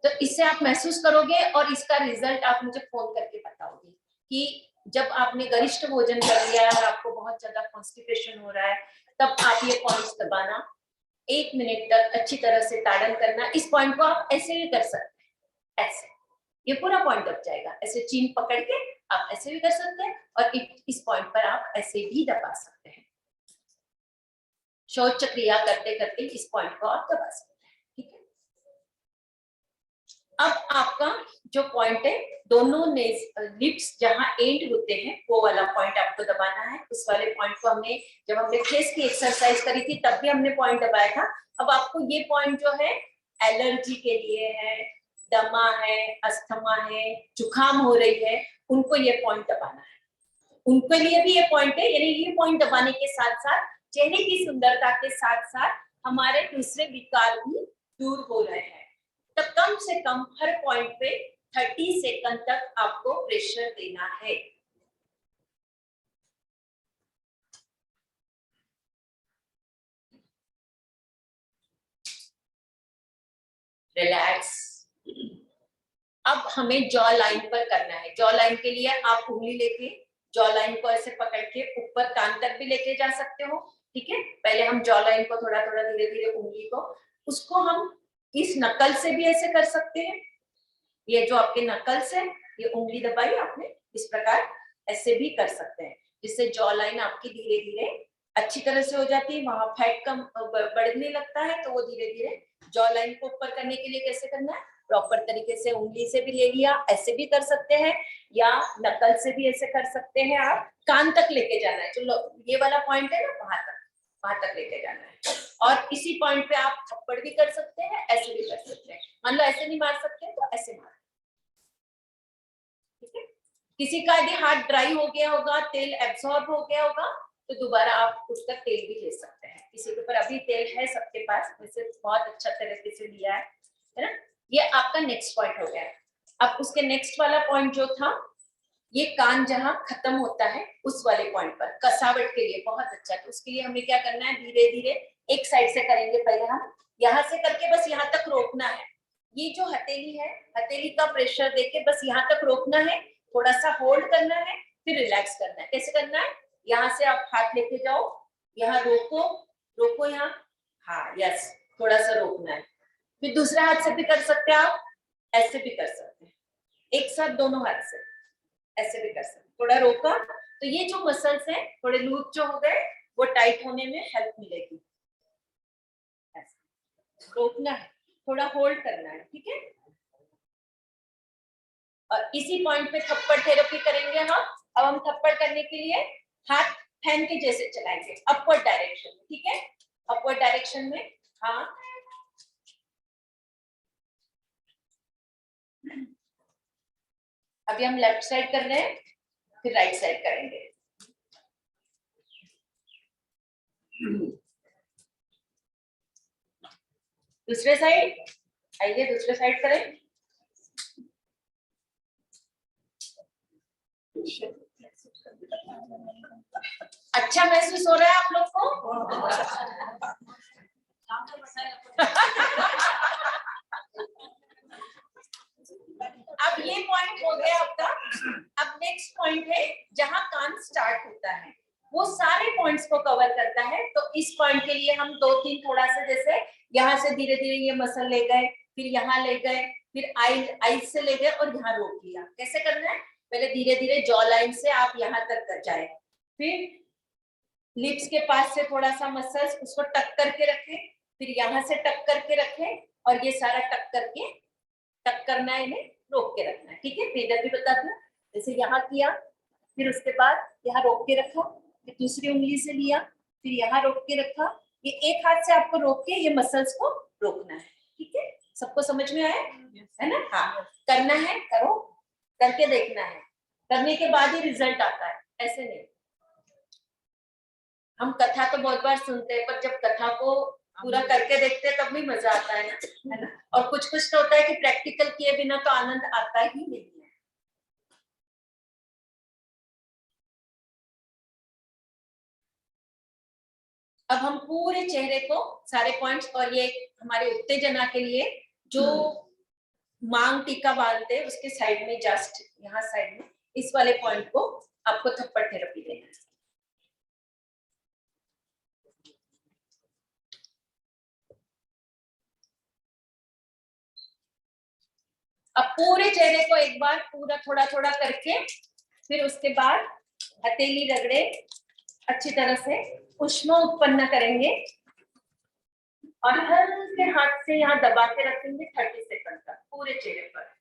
तो इससे आप महसूस करोगे और इसका रिजल्ट आप मुझे फोन करके बताओगे कि जब आपने गरिष्ठ भोजन कर लिया है और आपको बहुत ज्यादा कॉन्स्टिपेशन हो रहा है, तब आप ये पॉइंट्स दबाना, 1 मिनट तक अच्छी तरह से ताड़न करना। इस पॉइंट को आप ऐसे भी कर सकते हैं, ऐसे ये पूरा पॉइंट दब जाएगा। ऐसे चीन पकड़ के आप ऐसे भी कर सकते हैं और इस पॉइंट पर आप ऐसे भी दबा सकते हैं। शौच क्रिया करते करते इस पॉइंट को आप दबा सकते हैं। ठीक है, अब आपका जो पॉइंट है दोनों लिप्स जहां एंड होते हैं वो वाला पॉइंट आपको दबाना है। उस वाले पॉइंट को हमने जब हमने फेस की एक्सरसाइज करी थी तब भी हमने पॉइंट दबाया था। अब आपको ये पॉइंट जो है एलर्जी के लिए है, दमा है, अस्थमा है, जुकाम हो रही है, उनको ये पॉइंट दबाना है। उनके लिए भी ये पॉइंट है, यानी ये पॉइंट दबाने के साथ साथ चेहरे की सुंदरता के साथ साथ हमारे दूसरे विकार भी दूर हो रहे हैं। तो कम से कम हर पॉइंट पे 30 सेकंड तक आपको प्रेशर देना है। रिलैक्स। अब हमें जॉ लाइन पर करना है। जॉ लाइन के लिए आप उंगली लेके जॉ लाइन को ऐसे पकड़ के ऊपर कान तक भी लेके जा सकते हो। ठीक है, पहले हम जॉ लाइन को थोड़ा थोड़ा धीरे धीरे उंगली को, उसको हम इस नकल से भी ऐसे कर सकते हैं। ये जो आपके नकल्स है, ये उंगली दबाई आपने, इस प्रकार ऐसे भी कर सकते हैं, जिससे जॉ लाइन आपकी धीरे धीरे अच्छी तरह से हो जाती है। वहां फैट कम बढ़ने लगता है, तो वो धीरे धीरे जॉ लाइन को ऊपर करने के लिए कैसे करना है, प्रॉपर तरीके से उंगली से भी ले लिया, ऐसे भी कर सकते हैं, या नकल से भी ऐसे कर सकते हैं। आप कान तक लेके जाना है, जो ये वाला पॉइंट है ना, वहां तक लेके जाना है। और इसी पॉइंट पे आप थप्पड़ भी कर सकते हैं, ऐसे भी कर सकते हैं। मान लो ऐसे नहीं मार सकते तो ऐसे मार। ठीक है, किसी का यदि हाथ ड्राई हो गया होगा, तेल एब्सॉर्ब हो गया होगा, तो दोबारा आप उसका तेल भी ले सकते हैं। किसी के ऊपर अभी तेल है सबके पास, वैसे बहुत अच्छा तरीके से लिया है ना। ये आपका नेक्स्ट पॉइंट हो गया। अब उसके नेक्स्ट वाला पॉइंट जो था, ये कान जहां खत्म होता है उस वाले पॉइंट पर कसावट के लिए बहुत अच्छा है। तो उसके लिए हमें क्या करना है, धीरे धीरे एक साइड से करेंगे। पहले हम यहाँ से करके बस यहाँ तक रोकना है। ये जो हथेली है, हथेली का प्रेशर देके बस यहाँ तक रोकना है, थोड़ा सा होल्ड करना है, फिर रिलैक्स करना है। कैसे करना है, यहाँ से आप हाथ लेके जाओ, यहाँ रोको, रोको यहाँ, हाँ यस, थोड़ा सा रोकना है। फिर दूसरे हाथ से भी कर सकते हैं आप, ऐसे भी कर सकते हैं, एक साथ दोनों हाथ से ऐसे भी कर सकते हैं। थोड़ा रोका तो ये जो मसल्स हैं थोड़े लूज जो हो गए, वो टाइट होने में हेल्प मिलेगी। रोकना है, थोड़ा होल्ड करना है। ठीक है, और इसी पॉइंट पे थप्पड़ थेरेपी करेंगे हम। अब हम थप्पड़ करने के लिए हाथ फैन के जैसे चलाएंगे, अपवर्ड डायरेक्शन में। ठीक है, अपवर्ड डायरेक्शन में, हाँ। अभी हम लेफ्ट साइड कर रहे हैं, फिर राइट साइड करेंगे। दूसरे साइड आइए, दूसरे साइड करें। अच्छा महसूस हो रहा है आप लोग को? अब ये पॉइंट हो गया आपका। अब नेक्स्ट पॉइंट है जहां कान स्टार्ट होता है, वो सारे पॉइंट्स को कवर करता है। तो इस पॉइंट के लिए हम दो तीन थोड़ा सा, जैसे यहाँ से धीरे धीरे ये मसल ले गए, फिर यहाँ ले गए, फिर आई से ले गए और यहाँ रोक लिया। कैसे करना है, पहले धीरे धीरे जॉ लाइन से आप यहाँ तक जाए, फिर लिप्स के पास से थोड़ा सा मसल्स उसको टक करके रखें, फिर यहाँ से टक करके रखें, और ये सारा टक करना है, इन्हें रोक के रखना है। ठीक है, फिर इधर भी बताती हूँ। जैसे यहाँ किया, फिर उसके बाद यहाँ रोक के रखा, फिर दूसरी उंगली से लिया, फिर यहाँ रोक के रखा। ये एक हाथ से आपको रोक के ये मसल्स को रोकना है। ठीक है, सबको समझ में आया है ना? हाँ, करना है, करो, करके देखना है, करने के बाद ही रिजल्ट आता है, ऐसे नहीं। हम कथा तो बहुत बार सुनते हैं, पर जब कथा को पूरा करके देखते हैं तब भी मजा आता है ना? और कुछ कुछ तो होता है कि प्रैक्टिकल किए बिना तो आनंद आता ही नहीं है। अब हम पूरे चेहरे को सारे पॉइंट्स, और ये हमारे उत्तेजना के लिए जो मांग टीका बांधते हैं उसके साइड में, जस्ट यहाँ साइड में इस वाले पॉइंट को आपको थप्पड़ थेरेपी देना है। अब पूरे चेहरे को एक बार पूरा थोड़ा थोड़ा करके, फिर उसके बाद हथेली रगड़े, अच्छी तरह से उष्मा उत्पन्न करेंगे और हल्के हाथ से यहाँ दबा के रखेंगे 30 सेकंड तक पूरे चेहरे पर।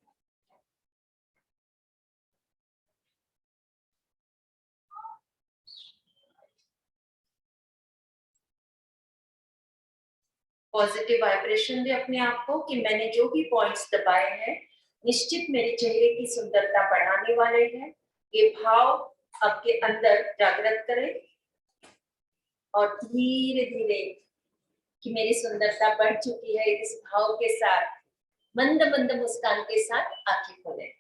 पॉजिटिव वाइब्रेशन दे अपने आप को कि मैंने जो भी पॉइंट्स दबाए हैं निश्चित मेरे चेहरे की सुंदरता बढ़ाने वाले हैं। ये भाव आपके अंदर जागृत करें और धीरे धीरे कि मेरी सुंदरता बढ़ चुकी है, इस भाव के साथ मंद मंद मुस्कान के साथ आंखें खोलें।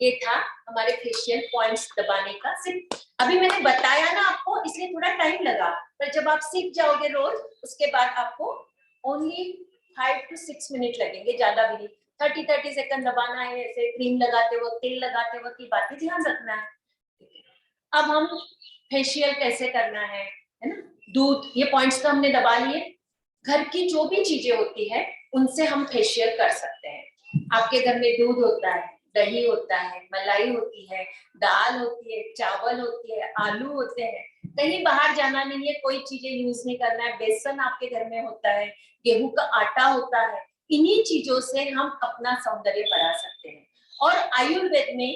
ये था हमारे फेशियल पॉइंट्स दबाने का। सिर्फ अभी मैंने बताया ना आपको, इसलिए थोड़ा टाइम लगा, पर जब आप सीख जाओगे रोज, उसके बाद आपको ओनली 5 to 6 मिनट लगेंगे, ज्यादा भी नहीं। 30 सेकंड दबाना है, ऐसे क्रीम लगाते वक्त, तेल लगाते वक्त की बातें ध्यान रखना है। अब हम फेशियल कैसे करना है ना। दूध, ये पॉइंट्स तो हमने दबा लिए। घर की जो भी चीजें होती है उनसे हम फेशियल कर सकते हैं। आपके घर में दूध होता है, दही होता है, मलाई होती है, दाल होती है, चावल होती है, आलू होते हैं। कहीं बाहर जाना नहीं है, कोई चीजें यूज नहीं करना है। बेसन आपके घर में होता है, गेहूं का आटा होता है। इन्हीं चीजों से हम अपना सौंदर्य बढ़ा सकते हैं। और आयुर्वेद में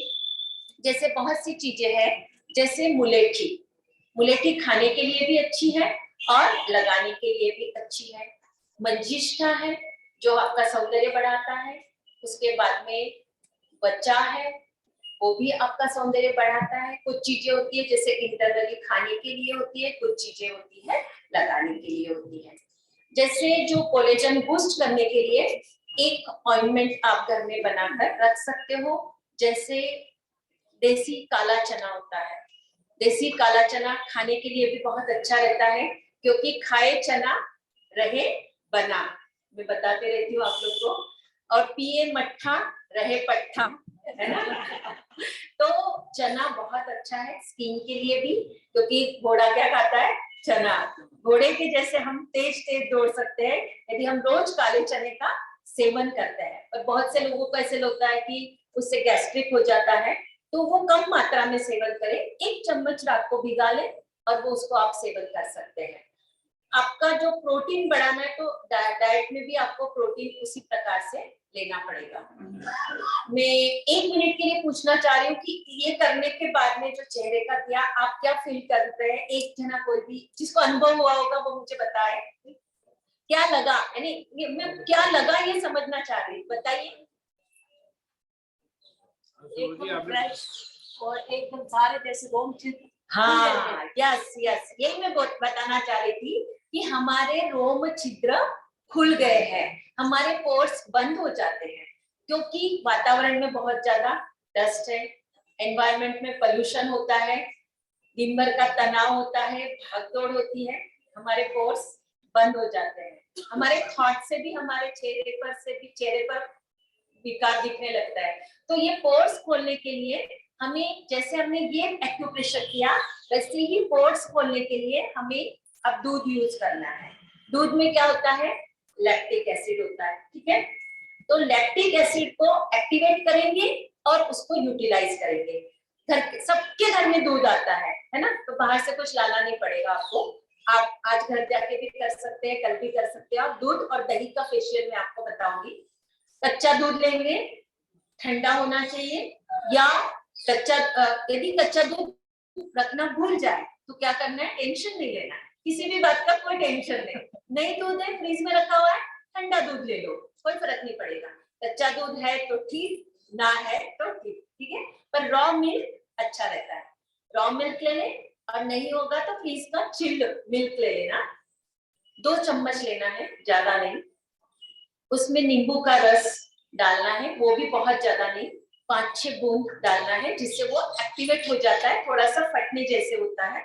जैसे बहुत सी चीजें हैं, जैसे मुलेठी। मुलेठी खाने के लिए भी अच्छी है और लगाने के लिए भी अच्छी है। मंजिष्ठा है जो आपका सौंदर्य बढ़ाता है। उसके बाद में बच्चा है, वो भी आपका सौंदर्य बढ़ाता है। कुछ चीजें होती है जैसे इंटरनली खाने के लिए होती है, कुछ चीजें होती है लगाने के लिए होती है। जैसे जो कोलेजन बूस्ट करने के लिए एक ऑइंटमेंट आप घर में बनाकर रख सकते हो। जैसे देसी काला चना होता है, देसी काला चना खाने के लिए भी बहुत अच्छा रहता है, क्योंकि खाए चना रहे बना, मैं बताते रहती हूँ आप लोग को। और पिए मट्ठा रहे पट्ठा, है ना। तो चना बहुत अच्छा है स्किन के लिए भी, क्योंकि घोड़ा क्या खाता है, चना। घोड़े के जैसे हम तेज तेज दौड़ सकते हैं यदि हम रोज काले चने का सेवन करते हैं। और बहुत से लोगों को ऐसे लगता है कि उससे गैस्ट्रिक हो जाता है, तो वो कम मात्रा में सेवन करें। 1 चम्मच रात को भिगा लें और वो उसको आप सेवन कर सकते हैं। आपका जो प्रोटीन बढ़ाना है तो डाइट में भी आपको प्रोटीन उसी प्रकार से लेना पड़ेगा। मैं 1 मिनट के लिए पूछना चाह रही हूँ कि ये करने के बाद में जो चेहरे का क्या आप क्या फील कर रहे हैं। एक जना कोई भी जिसको अनुभव हुआ होगा वो मुझे बताए, क्या लगा, यानी मैं क्या लगा ये समझना चाह रही हूँ, बताइए। एकदम फ्रेश और एकदम सारे जैसे रोम छिद्र। हाँ, यस यस, यही मैं बताना चाह रही थी कि हमारे रोम छिद्र खुल गए हैं, हमारे पोर्स बंद हो जाते हैं, क्योंकि वातावरण में बहुत ज्यादा डस्ट है, एनवायरनमेंट में पोल्यूशन होता है, दिन भर का तनाव होता है, भागदौड़ होती है, हमारे पोर्स बंद हो जाते हैं। हमारे थॉट से भी हमारे चेहरे पर विकार दिखने लगता है। तो ये पोर्स खोलने के लिए हमें, जैसे हमने ये एक्यूप्रेशर किया, वैसे ही पोर्स खोलने के लिए हमें अब दूध यूज करना है। दूध में क्या होता है, लैक्टिक एसिड होता है, ठीक है। तो लैक्टिक एसिड को एक्टिवेट करेंगे और उसको यूटिलाइज करेंगे। सबके घर में दूध आता है ना, तो बाहर से कुछ लाना नहीं पड़ेगा आपको। आप आज घर जाके भी कर सकते हैं, कल भी कर सकते हैं। आप दूध और दही का फेशियल मैं आपको बताऊंगी। कच्चा दूध लेंगे, ठंडा होना चाहिए, या कच्चा, यदि कच्चा दूध रखना भूल जाए तो क्या करना है, टेंशन नहीं लेना, किसी भी बात का कोई टेंशन नहीं। नई दूध है, फ्रीज में रखा हुआ है, ठंडा दूध ले लो, कोई फर्क नहीं पड़ेगा। कच्चा दूध है तो ठीक, ना है तो ठीक, ठीक है। पर रॉ मिल्क अच्छा रहता है, रॉ मिल्क ले लें, और नहीं होगा तो फ्रीज का चिल्ड मिल्क ले लेना। 2 चम्मच लेना है, ज्यादा नहीं। उसमें नींबू का रस डालना है, वो भी बहुत ज्यादा नहीं, 5-6 बूंद डालना है, जिससे वो एक्टिवेट हो जाता है, थोड़ा सा फटने जैसे होता है।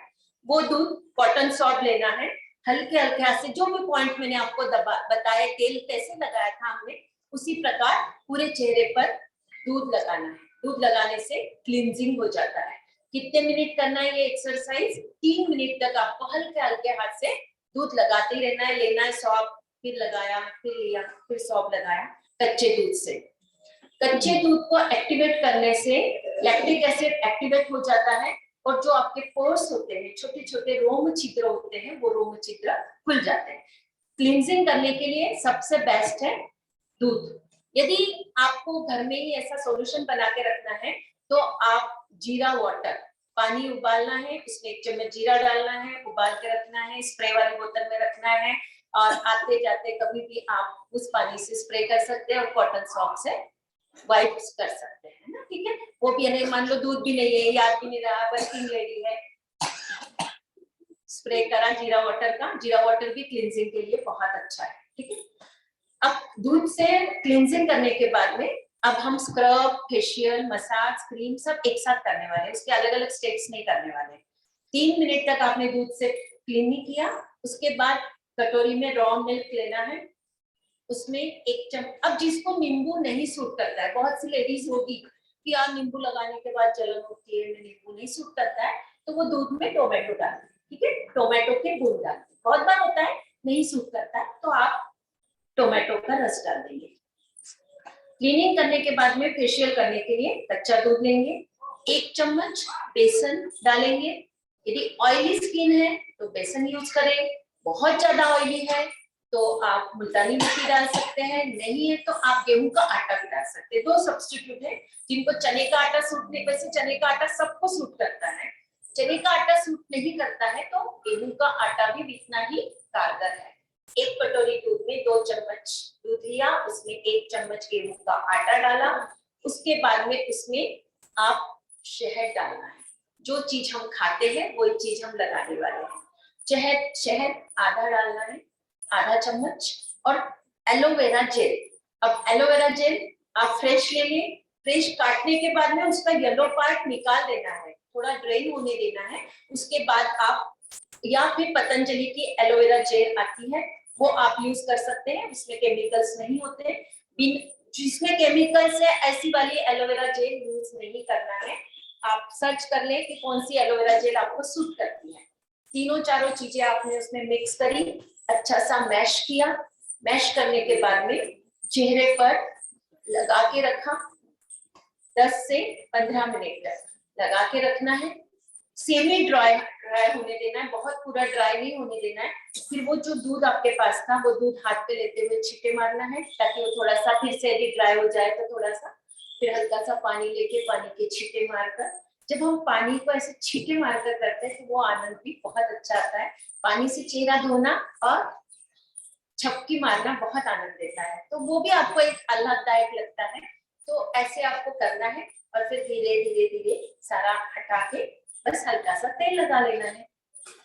वो दूध, कॉटन सॉब लेना है, हल्के हल्के हाथ से, जो भी पॉइंट मैंने आपको बताया, तेल कैसे लगाया था हमने, उसी प्रकार पूरे चेहरे पर दूध लगाना है। दूध लगाने से क्लींजिंग हो जाता है। कितने मिनट करना है ये एक्सरसाइज, 3 मिनट तक आपको हल्के हल्के हाथ से दूध लगाते ही रहना है। लेना है सॉब, फिर लगाया, फिर लिया, फिर सॉब लगाया, कच्चे दूध से। कच्चे दूध को एक्टिवेट करने से लैक्टिक एसिड एक्टिवेट हो जाता है और जो आपके पोर्स होते हैं, छोटे छोटे रोम छिद्र होते हैं, वो रोम छिद्र खुल जाते हैं। क्लींजिंग करने के लिए सबसे बेस्ट है दूध। यदि आपको घर में ही ऐसा सॉल्यूशन बना के रखना है तो आप जीरा वाटर, पानी उबालना है, उसमें 1 चम्मच जीरा डालना है, उबाल के रखना है, स्प्रे वाली बोतल में रखना है और आते जाते कभी भी आप उस पानी से स्प्रे कर सकते हैं और कॉटन सॉक से वाइप्स कर सकते हैं ना, ठीक है। वो भी नहीं, मान लो दूध भी नहीं है, याद भी नहीं रहा, वर्किंग लेडी है, स्प्रे करा जीरा वाटर का। जीरा वाटर भी क्लींजिंग के लिए बहुत अच्छा है, ठीक है। अब दूध से क्लींजिंग करने के बाद में अब हम स्क्रब, फेशियल, मसाज, क्रीम सब एक साथ करने वाले हैं, उसके अलग अलग स्टेप्स नहीं करने वाले। 3 मिनट तक आपने दूध से क्लीन नहीं किया, उसके बाद कटोरी में रॉ मिल्क लेना है, उसमें 1 चम्मच। अब जिसको नींबू नहीं सूट करता है, बहुत सी लेडीज होगी कि यार नींबू लगाने के बाद जलन होती है, नींबू नहीं सूट करता है, तो वो दूध में टोमेटो डालें, ठीक है, टोमेटो के बूंद डालें। बहुत बार होता है नहीं सूट करता है तो आप टोमेटो का रस डाल देंगे। क्लीनिंग करने के बाद में फेशियल करने के लिए कच्चा दूध लेंगे, 1 चम्मच बेसन डालेंगे। यदि ऑयली स्किन है तो बेसन यूज करें, बहुत ज्यादा ऑयली है तो आप मुल्तानी मिट्टी डाल सकते हैं, नहीं है तो आप गेहूं का आटा भी डाल सकते हैं। 2 सब्स्टिट्यूट है। जिनको चने का आटा सूट नहीं, वैसे चने का आटा सबको सूट करता है, चने का आटा सूट नहीं करता है तो गेहूं का आटा भी इतना ही कारगर है। 1 कटोरी दूध में 2 चम्मच दूध लिया, उसमें 1 चम्मच गेहूं का आटा डाला, उसके बाद में उसमें आप शहद डालना है। जो चीज हम खाते हैं वही चीज हम लगाने वाले हैं। शहद आधा डालना है, आधा चम्मच। और एलोवेरा जेल, अब एलोवेरा जेल आप फ्रेश ले लें, फ्रेश काटने के बाद में उसका येलो पार्ट निकाल देना है, थोड़ा ड्रेन होने देना है। उसके बाद आप, या फिर पतंजलि की एलोवेरा जेल आती है वो आप यूज कर सकते हैं, उसमें केमिकल्स नहीं होते। जिसमें केमिकल्स है ऐसी वाली एलोवेरा जेल यूज नहीं करना है। आप सर्च कर लें कि कौन सी एलोवेरा जेल आपको सूट करती है। तीनों चारों चीजें आपने उसमें मिक्स करी, अच्छा सा मैश किया। मैश करने के बाद में चेहरे पर लगा के रखा, 10 से 15 मिनट तक लगा के रखना है। सेमी ड्राई होने देना है, बहुत पूरा ड्राई नहीं होने देना है। फिर वो जो दूध आपके पास था वो दूध हाथ पे लेते हुए छींटे मारना है, ताकि वो थोड़ा सा फिर से यदि ड्राई हो जाए तो थोड़ा सा फिर हल्का सा पानी लेके पानी के छींटे मारकर। जब हम पानी को ऐसे छींटे मारकर करते हैं तो वो आनंद भी बहुत अच्छा आता है। पानी से चेहरा धोना और छपकी मारना बहुत आनंद देता है, तो वो भी आपको एक आह्लाददायक लगता है। तो ऐसे आपको करना है और फिर धीरे धीरे धीरे सारा हटा के बस हल्का सा तेल लगा लेना है।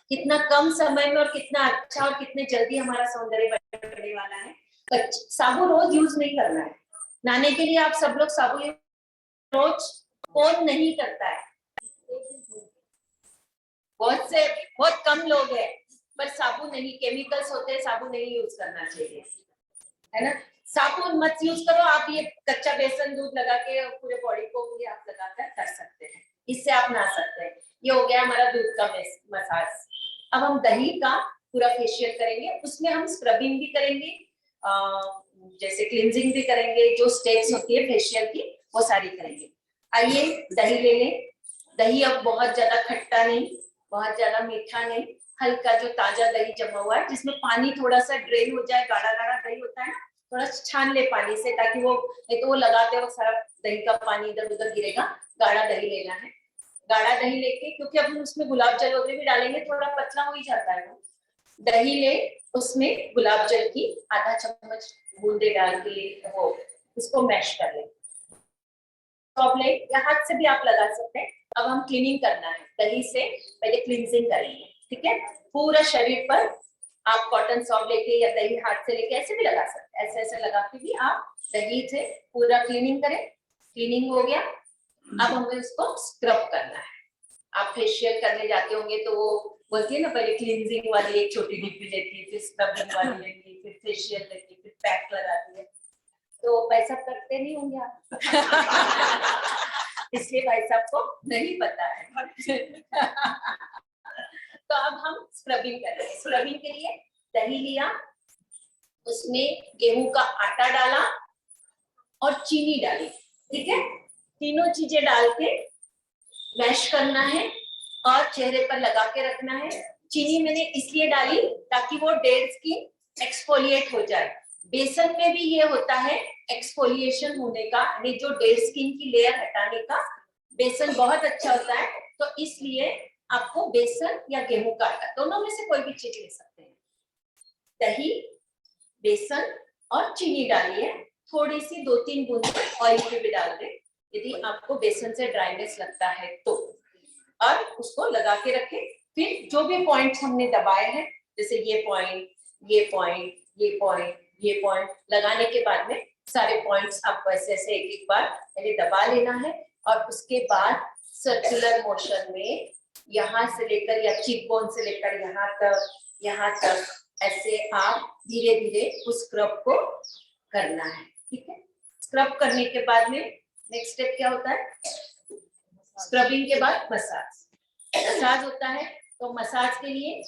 कितना कम समय में और कितना अच्छा और कितने जल्दी हमारा सौंदर्य बढ़ने वाला है। साबुन रोज यूज नहीं करना है। नहाने के लिए आप सब लोग साबुन रोज कौन नहीं करता है, बहुत कम लोग हैं, पर साबुन नहीं, केमिकल्स होते हैं, साबुन नहीं यूज करना चाहिए, है ना। साबुन मत यूज करो, आप ये कच्चा बेसन दूध लगा के पूरे बॉडी को भी आप लगाकर कर सकते हैं, इससे आप नहा सकते हैं। ये हो गया हमारा दूध का मसाज। अब हम दही का पूरा फेशियल करेंगे, उसमें हम स्क्रबिंग भी करेंगे, जैसे क्लींजिंग भी करेंगे, जो स्टेप्स होती है फेशियल की वो सारी करेंगे। आइए दही ले लें। दही अब बहुत ज्यादा खट्टा नहीं, बहुत ज्यादा मीठा नहीं, हल्का जो ताजा दही जमा हुआ है जिसमें पानी थोड़ा सा ड्रेन हो जाए, गाढ़ा गाढ़ा दही होता है ना, थोड़ा छान ले पानी से, ताकि वो, नहीं तो वो लगाते वक्त सारा दही का पानी इधर उधर गिरेगा। गाढ़ा दही लेना है। गाढ़ा दही लेके, क्योंकि अब हम उसमें गुलाब जल वगैरह भी डालेंगे, थोड़ा पतला हो ही जाता है वो। दही ले, उसमें गुलाब जल की आधा चम्मच बूंदे डाल के वो उसको मैश कर ले। तो ले या हाथ से भी आप लगा सकते हैं। अब हम क्लीनिंग करना है, दही से पहले क्लींजिंग करेंगे, ठीक है। पूरा शरीर पर आप कॉटन सॉफ्ट लेके या दही हाथ से लेके ऐसे भी लगा सकते हैं, ऐसे ऐसे लगा के भी आप दही से पूरा क्लीनिंग करें। क्लीनिंग हो गया, अब हमें उसको स्क्रब करना है। आप फेशियल करने जाते होंगे तो वो बोलती है ना, पहले क्लींजिंग वाली एक छोटी डिब्बी लेती है, फिर स्क्रबिंग वाली लेती है, फिर फेशियल लेती है, फिर पैक लगाती है। तो भाई साहब करते नहीं होंगे आप इसलिए भाई साहब को नहीं पता है तो अब हम स्क्रबिंग करेंगे। स्क्रबिंग के लिए दही लिया, उसमें गेहूं का आटा डाला, और चीनी डाली, ठीक है। तीनों चीजें डाल के मैश करना है और चेहरे पर लगा के रखना है। चीनी मैंने इसलिए डाली ताकि वो डेड स्किन एक्सफोलिएट हो जाए। बेसन में भी ये होता है एक्सफोलिएशन होने का, यानी जो डेड स्किन की लेयर हटाने का बेसन बहुत अच्छा होता है। तो इसलिए आपको बेसन या गेहूं का आटा दोनों में से कोई भी चीज ले सकते हैं। दही, बेसन और चीनी डालिए, थोड़ी सी 2-3 बूंद ऑयल की भी डाल दें यदि आपको बेसन से ड्राइनेस लगता है तो, और उसको लगा के रखें। फिर जो भी पॉइंट्स हमने दबाए हैं, जैसे ये पॉइंट, ये पॉइंट, ये पॉइंट, ये पॉइंट, लगाने के बाद में सारे पॉइंट्स आपको ऐसे ऐसे एक एक बार पहले दबा लेना है और उसके बाद सर्कुलर मोशन में यहाँ से लेकर या चीक बोन से लेकर यहाँ तक ऐसे आप धीरे धीरे उस स्क्रब को करना है, ठीक है। स्क्रब करने के बाद में नेक्स्ट स्टेप क्या होता है? स्क्रबिंग के बाद मसाज। मसाज होता है तो मसाज के लिए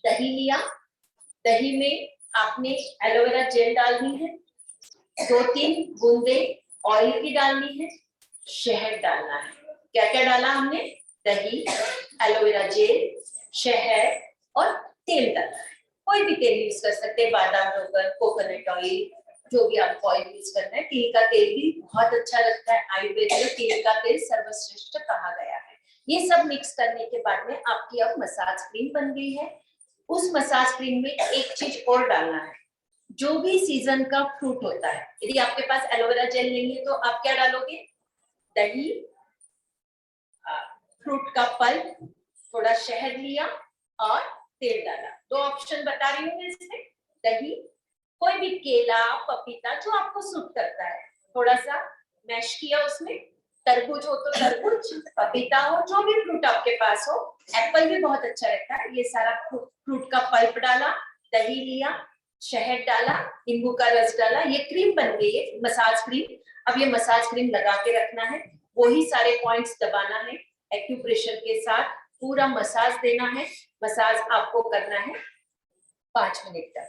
दही लिया, दही में आपने एलोवेरा जेल डालनी है, 2-3 बूंदे ऑयल की डालनी है, शहद डालना है। क्या क्या डाला हमने? दही, एलोवेरा जेल, शहद और तेल डालना है। कोई भी तेल यूज कर सकते हैं, बादाम रोगन, कोकोनट ऑयल, जो भी आपको ऑयल यूज करना है। तिल का तेल भी बहुत अच्छा लगता है, आयुर्वेद में तिल का तेल सर्वश्रेष्ठ कहा गया है। ये सब मिक्स करने के बाद में आपकी अब मसाज क्रीम बन गई है। उस मसाज क्रीम में एक चीज और डालना है, जो भी सीजन का फ्रूट होता है। यदि आपके पास एलोवेरा जेल नहीं है तो आप क्या डालोगे? दही, फ्रूट का पल्प, थोड़ा शहद लिया और तेल डाला। 2 ऑप्शन बता रही हूँ मैं इसमें। दही, कोई भी केला, पपीता जो आपको सूट करता है, थोड़ा सा मैश किया उसमें। तरबूज हो तो तरबूज, पपीता हो, जो भी फ्रूट आपके पास हो, एप्पल भी बहुत अच्छा लगता है। ये सारा फ्रूट का पल्प डाला, दही लिया, शहद डाला, नींबू का रस डाला, ये क्रीम बन गई है मसाज क्रीम। अब ये मसाज क्रीम लगा के रखना है, वही सारे पॉइंट्स दबाना है, एक्यूप्रेशर के साथ पूरा मसाज देना है। मसाज आपको करना है 5 मिनट तक।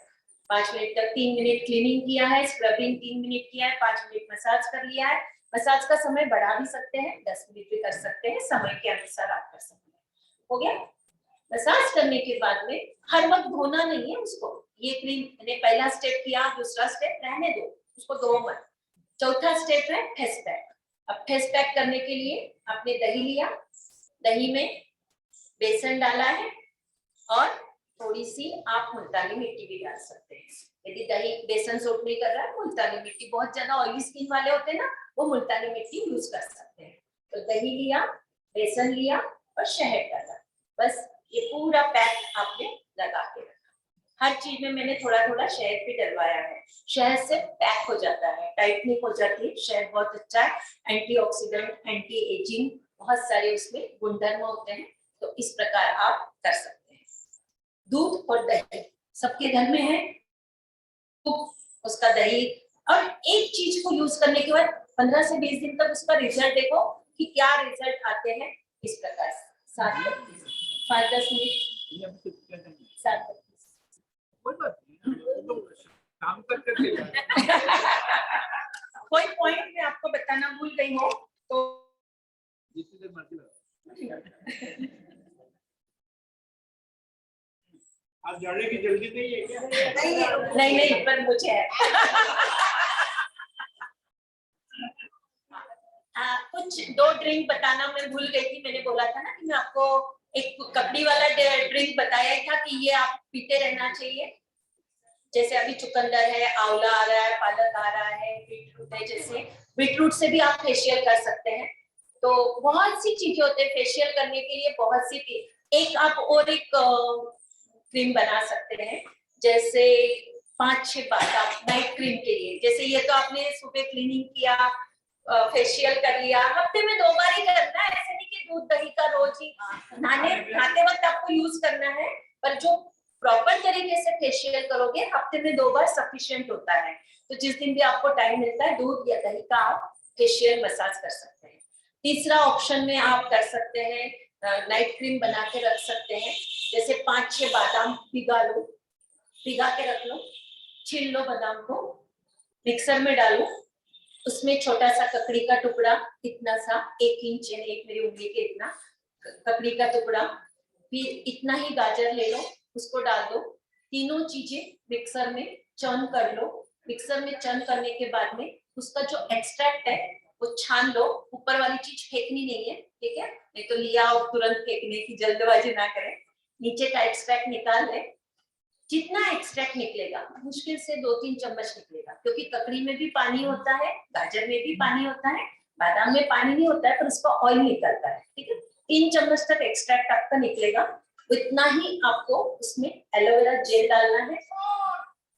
5 मिनट तक 3 मिनट क्लीनिंग किया है, स्क्रबिंग 3 मिनट किया है, 5 मिनट मसाज कर लिया है। मसाज का समय बढ़ा भी सकते हैं, 10 मिनट भी कर सकते हैं, समय के अनुसार आप कर सकते हैं। हो गया? मसाज करने के बाद में हर वक्त धोना नहीं है उसको। ये क्रीम मैंने पहला स्टेप किया, दूसरा स्टेप रहने दो, उसको धो मत। चौथा स्टेप है फेस पैक। अब फेस पैक करने के लिए आपने दही लिया, दही में बेसन डाला है और थोड़ी सी आप मुल्तानी मिट्टी भी डाल सकते हैं। यदि दही बेसन सूट नहीं कर रहा है, मुल्तानी मिट्टी, बहुत ज्यादा ऑयली स्किन वाले होते हैं ना, वो मुल्तानी मिट्टी यूज कर सकते हैं। तो दही लिया, बेसन लिया और शहद डाला, बस ये पूरा पैक आपने लगा के रखा। हर चीज में मैंने थोड़ा थोड़ा शहद भी डलवाया है। शहद से पैक हो जाता है, टाइटनिंग हो जाती है। शहद बहुत अच्छा है, एंटीऑक्सीडेंट, एंटी एजिंग, बहुत सारे उसमें गुणधर्म होते हैं। तो इस प्रकार आप कर सकते हैं। दूध और दही सबके घर में है, उसका दही। और एक चीज को यूज करने के बाद 15 से 20 दिन तक उसका रिजल्ट देखो कि क्या रिजल्ट आते हैं। इस प्रकार 5-10 मिनट, 7 काम कर करके कोई पॉइंट मैं आपको बताना भूल गई हो तो जितनी देर मर्जी लगा। आप जाने की जल्दी नहीं है क्या? नहीं पर मुझे है। कुछ 2 ड्रिंक बताना मैं भूल गई थी। मैंने बोला था ना कि मैं आपको एक ककड़ी वाला ड्रिंक बताया था कि ये आप पीते रहना चाहिए। जैसे अभी चुकंदर है, आंवला आ रहा है, पालक आ रहा है, बीटरूट है। जैसे बीटरूट से भी आप फेशियल कर सकते हैं। तो बहुत सी चीजें होते हैं फेशियल करने के लिए, बहुत सी। एक आप और एक क्रीम बना सकते हैं, जैसे 5-6 बादाम नाइट क्रीम के लिए। जैसे ये तो आपने सुबह क्लीनिंग किया, फेशियल कर लिया, हफ्ते में 2 बार ही करना है। ऐसे नहीं कि दूध दही का रोज ही नहाते वक्त आपको यूज करना है, पर जो प्रॉपर तरीके से फेशियल करोगे हफ्ते में 2 बार सफिशिएंट होता है। तो जिस दिन भी आपको टाइम मिलता है, दूध या दही का आप फेशियल मसाज कर सकते हैं। तीसरा ऑप्शन में आप कर सकते हैं, नाइट क्रीम बना के रख सकते हैं। जैसे 5-6 बादाम भिगा के रख लो, छील लो बादाम को, मिक्सर में डालो, उसमें छोटा सा ककड़ी का टुकड़ा, इतना सा 1 इंच यानी एक मेरी उंगली के इतना ककड़ी का टुकड़ा, फिर इतना ही गाजर ले लो, उसको डाल दो। तीनों चीजें मिक्सर में चर्न कर लो। मिक्सर में चर्न करने के बाद में उसका जो एक्सट्रैक्ट है वो छान लो। ऊपर वाली चीज फेंकनी नहीं है, ठीक है? नहीं तो लिया और तुरंत फेंकने की जल्दबाजी ना करें। नीचे का एक्सट्रैक्ट निकाल ले। जितना एक्सट्रैक्ट निकलेगा मुश्किल से 2-3 चम्मच निकलेगा, क्योंकि ककड़ी में भी पानी होता है, गाजर में भी पानी होता है, बादाम में पानी नहीं होता है पर उसका ऑयल निकलता है, ठीक है? 3 चम्मच तक एक्सट्रैक्ट आपका निकलेगा। इतना ही आपको उसमें एलोवेरा जेल डालना है।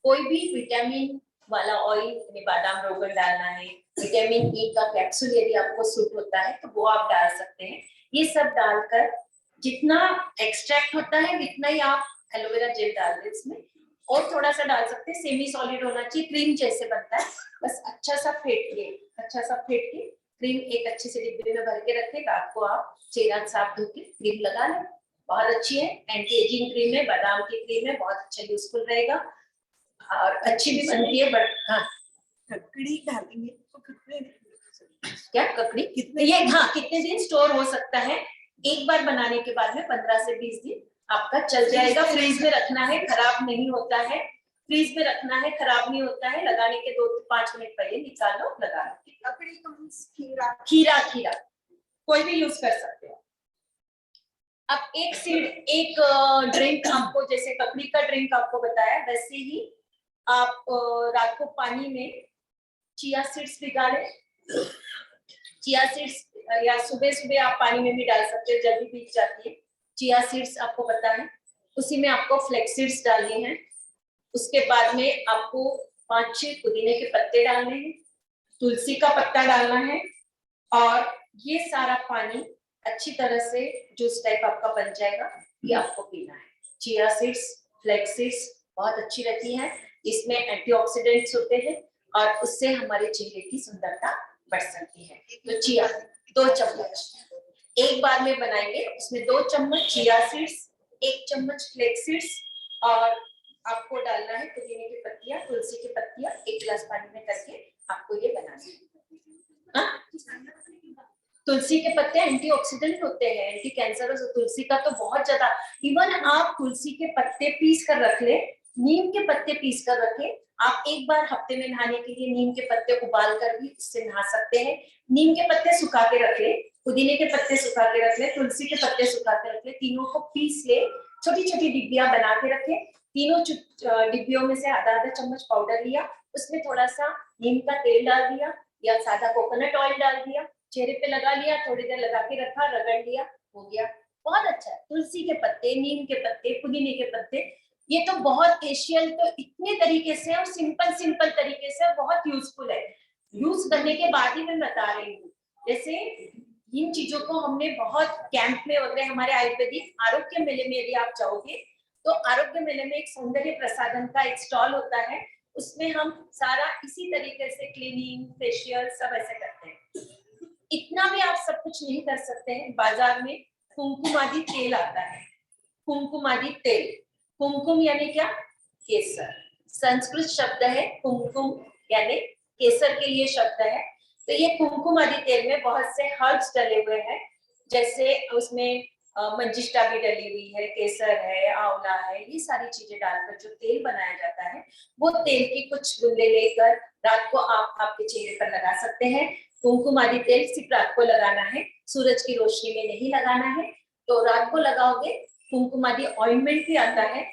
कोई भी विटामिन वाला ऑयल यानी बादाम रोगन डालना है, विटामिन ई का कैप्सूल यदि आपको सूट होता है तो वो आप डाल सकते हैं। ये सब डालकर जितना एक्सट्रैक्ट होता है उतना ही आप एलोवेरा जेल डाल दें इसमें, और थोड़ा सा डाल सकते हैं। सेमी सॉलिड होना चाहिए, क्रीम जैसे बनता है। बस अच्छा सा फेंट के क्रीम एक अच्छे से डिब्बे में भर के रखें। रात को आप चेहरा साफ धो के क्रीम लगा लें, बहुत अच्छी है। एंटी एजिंग क्रीम है, बादाम की क्रीम है, बहुत अच्छा यूजफुल रहेगा और अच्छी भी बनती है। बट हाँ, ककड़ी डालेंगे तो कितने क्या ककड़ी कितने, ये हाँ कितने दिन स्टोर हो सकता है? एक बार बनाने के बाद में 15 से 20 दिन आपका चल जाएगा। फ्रीज में रखना है, खराब नहीं होता है। फ्रीज में रखना है, खराब नहीं होता है। लगाने के 2 से 5 मिनट पहले निकालो, लगा लो। ककड़ी तो खीरा खीरा कोई भी यूज कर सकते हो। अब एक ड्रिंक आपको, जैसे ककड़ी का ड्रिंक आपको बताया वैसे ही आप रात को पानी में चिया सीड्स भिगा लें। चिया सीड्स या सुबह सुबह आप पानी में भी डाल सकते हो, जल्दी भीग जाती है। चिया सीड्स आपको पता है, उसी में आपको फ्लेक्स सीड्स डालने हैं। उसके बाद में आपको 5-6 पुदीने के पत्ते डालने हैं, तुलसी का पत्ता डालना है, और ये सारा पानी अच्छी तरह से जूस टाइप आपका बन जाएगा, ये आपको पीना है। चिया सीड्स, फ्लेक्स सीड्स बहुत अच्छी रहती है, इसमें एंटीऑक्सीडेंट्स होते हैं और उससे हमारे चेहरे की सुंदरता बढ़ सकती है। तो चिया 2 चम्मच एक बार में बनाएंगे, उसमें 2 चम्मच चिया सीड्स, 1 चम्मच फ्लेक्स सीड्स, और आपको डालना है पुदीने की पत्तियां, तुलसी की पत्तियां, 1 गिलास पानी में करके आपको ये बनाना है। तुलसी के पत्ते एंटीऑक्सीडेंट होते हैं, एंटी कैंसर। तुलसी का तो बहुत ज्यादा, इवन आप तुलसी के पत्ते पीस कर रख ले, नीम के पत्ते पीस कर रखे। आप एक बार हफ्ते में नहाने के लिए नीम के पत्ते उबाल कर भी उससे नहा सकते हैं। नीम के पत्ते सुखा के रख ले, पुदीने के पत्ते सुखा के रख ले, तुलसी के पत्ते सुखा के रख ले, तीनों को पीस ले, छोटी छोटी डिब्बियां बना के रखे। तीनों डिब्बियों में से आधा आधा चम्मच पाउडर लिया, उसमें थोड़ा सा नीम का तेल डाल दिया या सादा कोकोनट ऑयल डाल दिया, चेहरे पे लगा लिया, थोड़ी देर लगा के रखा, रगड़ लिया, हो गया। बहुत अच्छा है। तुलसी के पत्ते, नीम के पत्ते, पुदीने के पत्ते, ये तो बहुत फेशियल तो इतने तरीके से और सिंपल तरीके से बहुत यूजफुल है। यूज करने के बाद ही मैं बता रही हूँ। जैसे इन चीजों को हमने बहुत कैंप में वगैरह, हमारे आयुर्वेदिक आरोग्य मेले में यदि आप जाओगे तो आरोग्य मेले में एक सौंदर्य प्रसाधन का एक स्टॉल होता है, उसमें हम सारा इसी तरीके से क्लीनिंग, फेशियल सब ऐसे करते हैं। इतना भी आप सब कुछ नहीं कर सकते हैं। बाजार में कुमकुमादि तेल आता है, कुमकुमादि तेल, कुमकुम यानी क्या? केसर। संस्कृत शब्द है कुमकुम, यानी केसर के लिए शब्द है। तो ये कुमकुमादि तेल में बहुत से हर्ब्स डले हुए हैं, जैसे उसमें मंजिष्ठा भी डली हुई है, केसर है, आंवला है, ये सारी चीजें डालकर जो तेल बनाया जाता है, वो तेल की कुछ बूंदे लेकर रात को आप आपके चेहरे पर लगा सकते हैं। कुमकुमादि तेल सिर्फ रात को लगाना है, सूरज की रोशनी में नहीं लगाना है। तो रात को लगाओगे। कुमकुमादि ऑइंटमेंट भी आता है,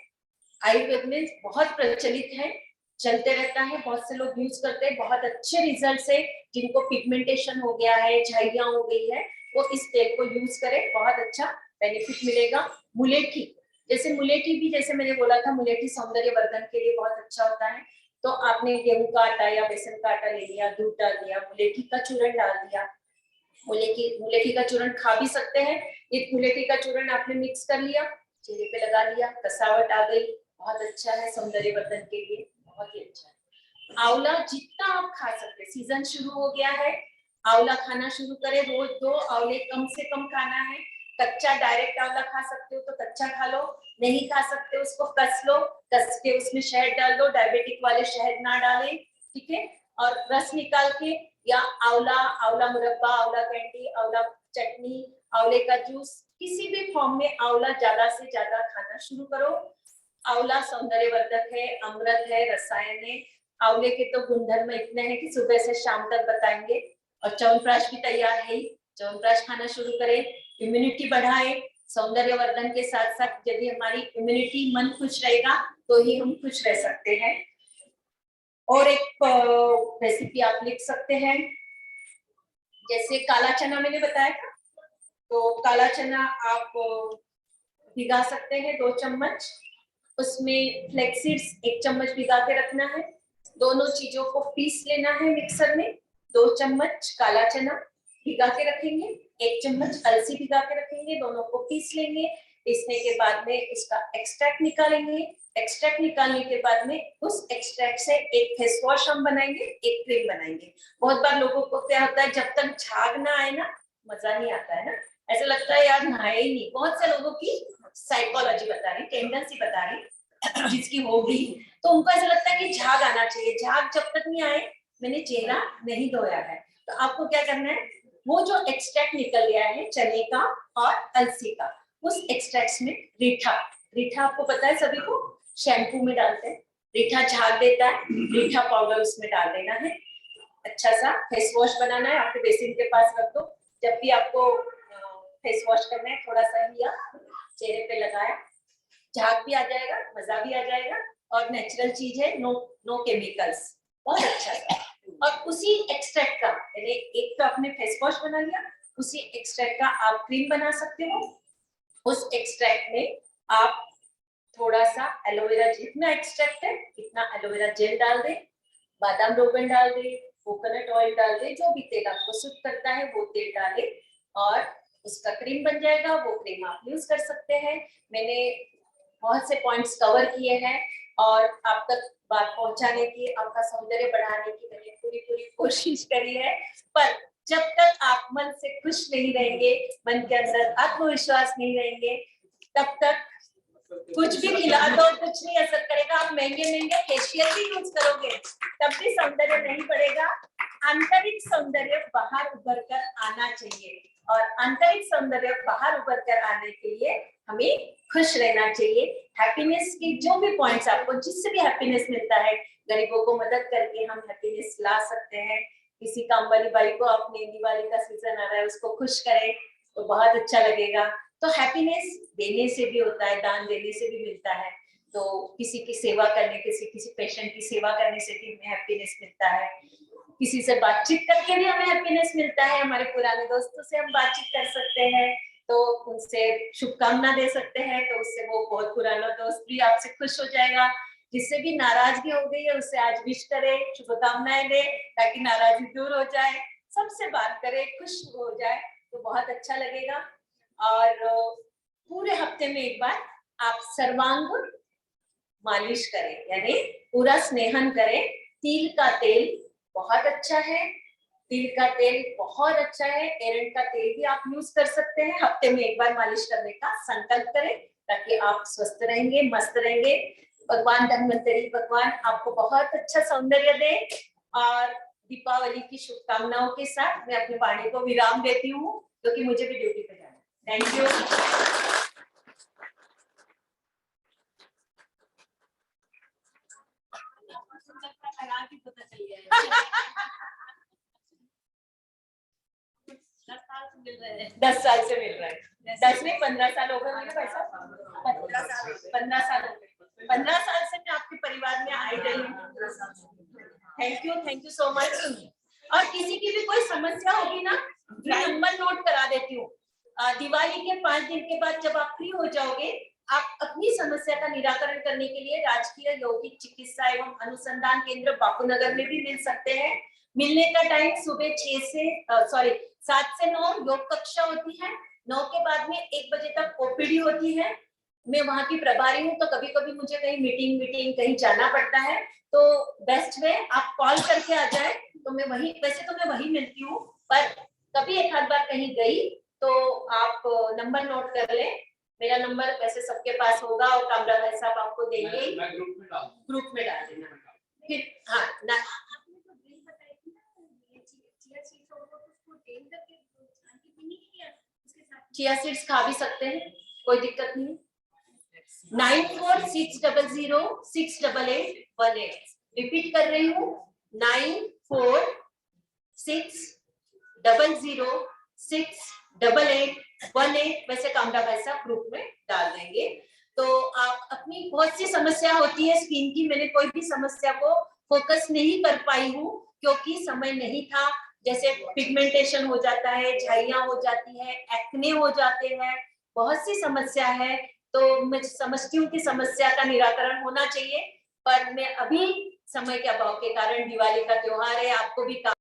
आयुर्वेद में बहुत प्रचलित है, चलते रहता है, बहुत से लोग यूज करते हैं, बहुत अच्छे रिजल्ट है। जिनको पिगमेंटेशन हो गया है, झाइयां हो गई है, वो इस तेल को यूज करें, बहुत अच्छा बेनिफिट मिलेगा। मुलेठी, जैसे मुलेठी भी, जैसे मैंने बोला था, मुलेठी सौंदर्य वर्धन के लिए बहुत अच्छा होता है। तो आपने गेहूं का आटा या बेसन का आटा ले लिया, दूध डाल दिया, मुलेठी का चूर्ण डाल दिया। मुलेठी का चूर्ण खा भी सकते हैं। एक मुलेठी का चूर्ण आपने मिक्स कर लिया, चेहरे पे लगा लिया, कसावट आ गई, बहुत अच्छा है सौंदर्य वर्धन के लिए, बहुत ही अच्छा है। आंवला जितना आप खा सकते हैं, सीजन शुरू हो गया है, आंवला खाना शुरू करें। रोज 2 आंवले कम से कम खाना है। कच्चा डायरेक्ट आंवला खा सकते हो तो कच्चा खा लो, नहीं खा सकते उसको कस लो, कस के उसमें शहद डाल दो। डायबिटिक वाले शहद ना डालें, ठीक है? और रस निकाल के या आंवला, आंवला मुरब्बा, आंवला कैंडी, आंवला चटनी, आंवले का जूस, किसी भी फॉर्म में आंवला ज्यादा से ज्यादा खाना शुरू करो। आंवला सौंदर्यवर्धक है, अमृत है, रसायन है। आंवले के तो गुणधर्म इतने हैं कि सुबह से शाम तक बताएंगे। और च्यवनप्राश भी तैयार है ही, च्यवनप्राश खाना शुरू करें, इम्यूनिटी बढ़ाए। सौंदर्यवर्धन के साथ साथ यदि हमारी इम्यूनिटी, मन खुश रहेगा तो ही हम खुश रह सकते हैं। और एक रेसिपी आप लिख सकते हैं, जैसे काला चना मैंने बताया था, तो काला चना आप भिगा सकते हैं 2 चम्मच, उसमें फ्लैक्स सीड्स 1 चम्मच भिगा के रखना है। दोनों चीजों को पीस लेना है मिक्सर में। 2 चम्मच काला चना भिगा के रखेंगे, 1 चम्मच अलसी भिगा के रखेंगे, दोनों को पीस लेंगे। पीसने के बाद में इसका एक्सट्रैक्ट निकालेंगे। एक्सट्रैक्ट निकालने के बाद में उस एक्सट्रैक्ट से एक फेस वॉश हम बनाएंगे, एक क्रीम बनाएंगे। बहुत बार लोगों को क्या होता है, जब तक झाग ना आए ना मजा नहीं आता है ना, ऐसा लगता है यार नहाए ही नहीं। बहुत से लोगों की साइकोलॉजी बता रही, टेंडेंसी बता रही जिसकी होगी, तो उनको ऐसा लगता है कि झाग आना चाहिए। झाग जब तक नहीं आए मैंने चेहरा नहीं धोया है। तो आपको क्या करना है, वो जो एक्सट्रैक्ट निकल गया है चने का और अलसी का, उस एक्सट्रैक्ट में रीठा, रीठा आपको पता है सभी को, शैम्पू में डालते हैं, रीठा झाग देता है, रीठा पाउडर उसमें डाल देना है। अच्छा सा फेस वॉश बनाना है, आपके बेसिन के पास रख दो। जब भी आपको फेस वॉश करना है थोड़ा सा लिया, चेहरे पे लगाया, झाग भी आ जाएगा, मजा भी आ जाएगा, और नेचुरल चीज है, नो केमिकल्स, बहुत अच्छा सा। और उसी एक्सट्रैक्ट का, यानी एक तो आपने फेस वॉश बना लिया, उसी एक्सट्रैक्ट का आप क्रीम बना सकते हो। उस एक्सट्रैक्ट में आप थोड़ा सा एलोवेरा, जितना एक्सट्रैक्ट है इतना एलोवेरा जेल डाल दे, बादाम रोगन डाल दे, कोकोनट ऑयल डाल दे, जो भी तेल आपको सूट करता है वो तेल डाले, और उसका क्रीम बन जाएगा। वो क्रीम आप यूज कर सकते हैं। मैंने बहुत से पॉइंट्स कवर किए हैं और आप तक बात पहुंचाने की, आपका सौंदर्य बढ़ाने की मैंने पूरी कोशिश करी है। पर जब तक आप मन से खुश नहीं रहेंगे, मन के अंदर आत्मविश्वास नहीं रहेंगे, तब तक कुछ भी खिला दो कुछ नहीं असर करेगा। आप महंगे फेशियल भी यूज करोगे तब भी सौंदर्य नहीं बढ़ेगा। आंतरिक सौंदर्य बाहर उभर कर आना चाहिए, और आंतरिक सौंदर्य बाहर उभर कर आने के लिए हमें खुश रहना चाहिए। हैप्पीनेस की जो भी पॉइंट्स, आपको जिससे भी हैप्पीनेस मिलता है, गरीबों को मदद करके हम हैप्पीनेस ला सकते हैं। किसी काम वाली बाई को, अपने दिवाली का सीजन आ रहा है, उसको खुश करें तो बहुत अच्छा लगेगा। तो हैप्पीनेस देने से भी होता है, दान देने से भी मिलता है। तो किसी की सेवा करने, किसी पेशेंट की सेवा करने से भी हमें हैप्पीनेस मिलता है। किसी से बातचीत करके भी हमें हैप्पीनेस मिलता है। हमारे पुराने दोस्तों से हम बातचीत कर सकते हैं, तो उनसे शुभकामना दे सकते हैं, तो उससे वो बहुत पुराना दोस्त भी आपसे खुश हो जाएगा। जिससे भी नाराजगी हो गई है उससे आज विश करे, शुभकामनाएं दे, ताकि नाराजगी दूर हो जाए। सबसे बात करे, खुश हो जाए, तो बहुत अच्छा लगेगा। और पूरे हफ्ते में एक बार आप सर्वांग मालिश करें, यानी पूरा स्नेहन करें। तिल का तेल बहुत अच्छा है, तिल का तेल बहुत अच्छा है। एरंड का तेल भी आप यूज कर सकते हैं। हफ्ते में एक बार मालिश करने का संकल्प करें, ताकि आप स्वस्थ रहेंगे, मस्त रहेंगे। भगवान धन्वंतरी भगवान आपको बहुत अच्छा सौंदर्य दे। और दीपावली की शुभकामनाओं के साथ मैं अपनी वाणी को विराम देती हूँ, क्योंकि मुझे भी ड्यूटी पे जाना है। Thank you. पता चल गया 10 साल से मिल रहा है। 10 नहीं 15 साल हो गए मुझे भाई साहब, 15 साल हो गए। 15 साल से मैं आपके परिवार में आई रही हूँ। Thank you so much. और किसी की भी कोई समस्या होगी ना, मैं नंबर नोट करा देती हूँ। दिवाली के 5 दिन के बाद जब आप फ्री हो जाओगे, आप अपनी समस्या का निराकरण करने के लिए राजकीय यौगिक चिकित्सा एवं अनुसंधान केंद्र बापूनगर में भी मिल सकते हैं। मिलने का टाइम सुबह 7 से 9 योग कक्षा होती है। 9 के बाद में 1 बजे तक ओपीडी होती है। मैं वहाँ की प्रभारी हूँ, तो कभी कभी मुझे कहीं मीटिंग कहीं जाना पड़ता है, तो बेस्ट वे आप कॉल करके आ जाए, तो मैं वही, वैसे तो मैं वही मिलती हूँ, पर कभी एक आध बार कहीं गई तो आप नंबर नोट कर ले। मेरा नंबर वैसे सबके पास होगा, और कामरा भाई साहब आपको देंगे, ग्रुप में डाल देना। फिर हाँ ना, चिया सीड्स खा भी सकते हैं, कोई दिक्कत नहीं। 9460068818। रिपीट कर रही हूँ, 9460068818। वैसे कामड़ा वैसा ग्रुप में डाल देंगे। तो आप अपनी बहुत सी समस्या होती है स्किन की, मैंने कोई भी समस्या को फोकस नहीं कर पाई हूँ क्योंकि समय नहीं था। जैसे पिगमेंटेशन हो जाता है, झाइयां हो जाती है, एक्ने हो जाते हैं, बहुत सी समस्या है। तो मैं समझती हूँ कि समस्या का निराकरण होना चाहिए, पर मैं अभी समय के अभाव के कारण, दिवाली का त्योहार है, आपको भी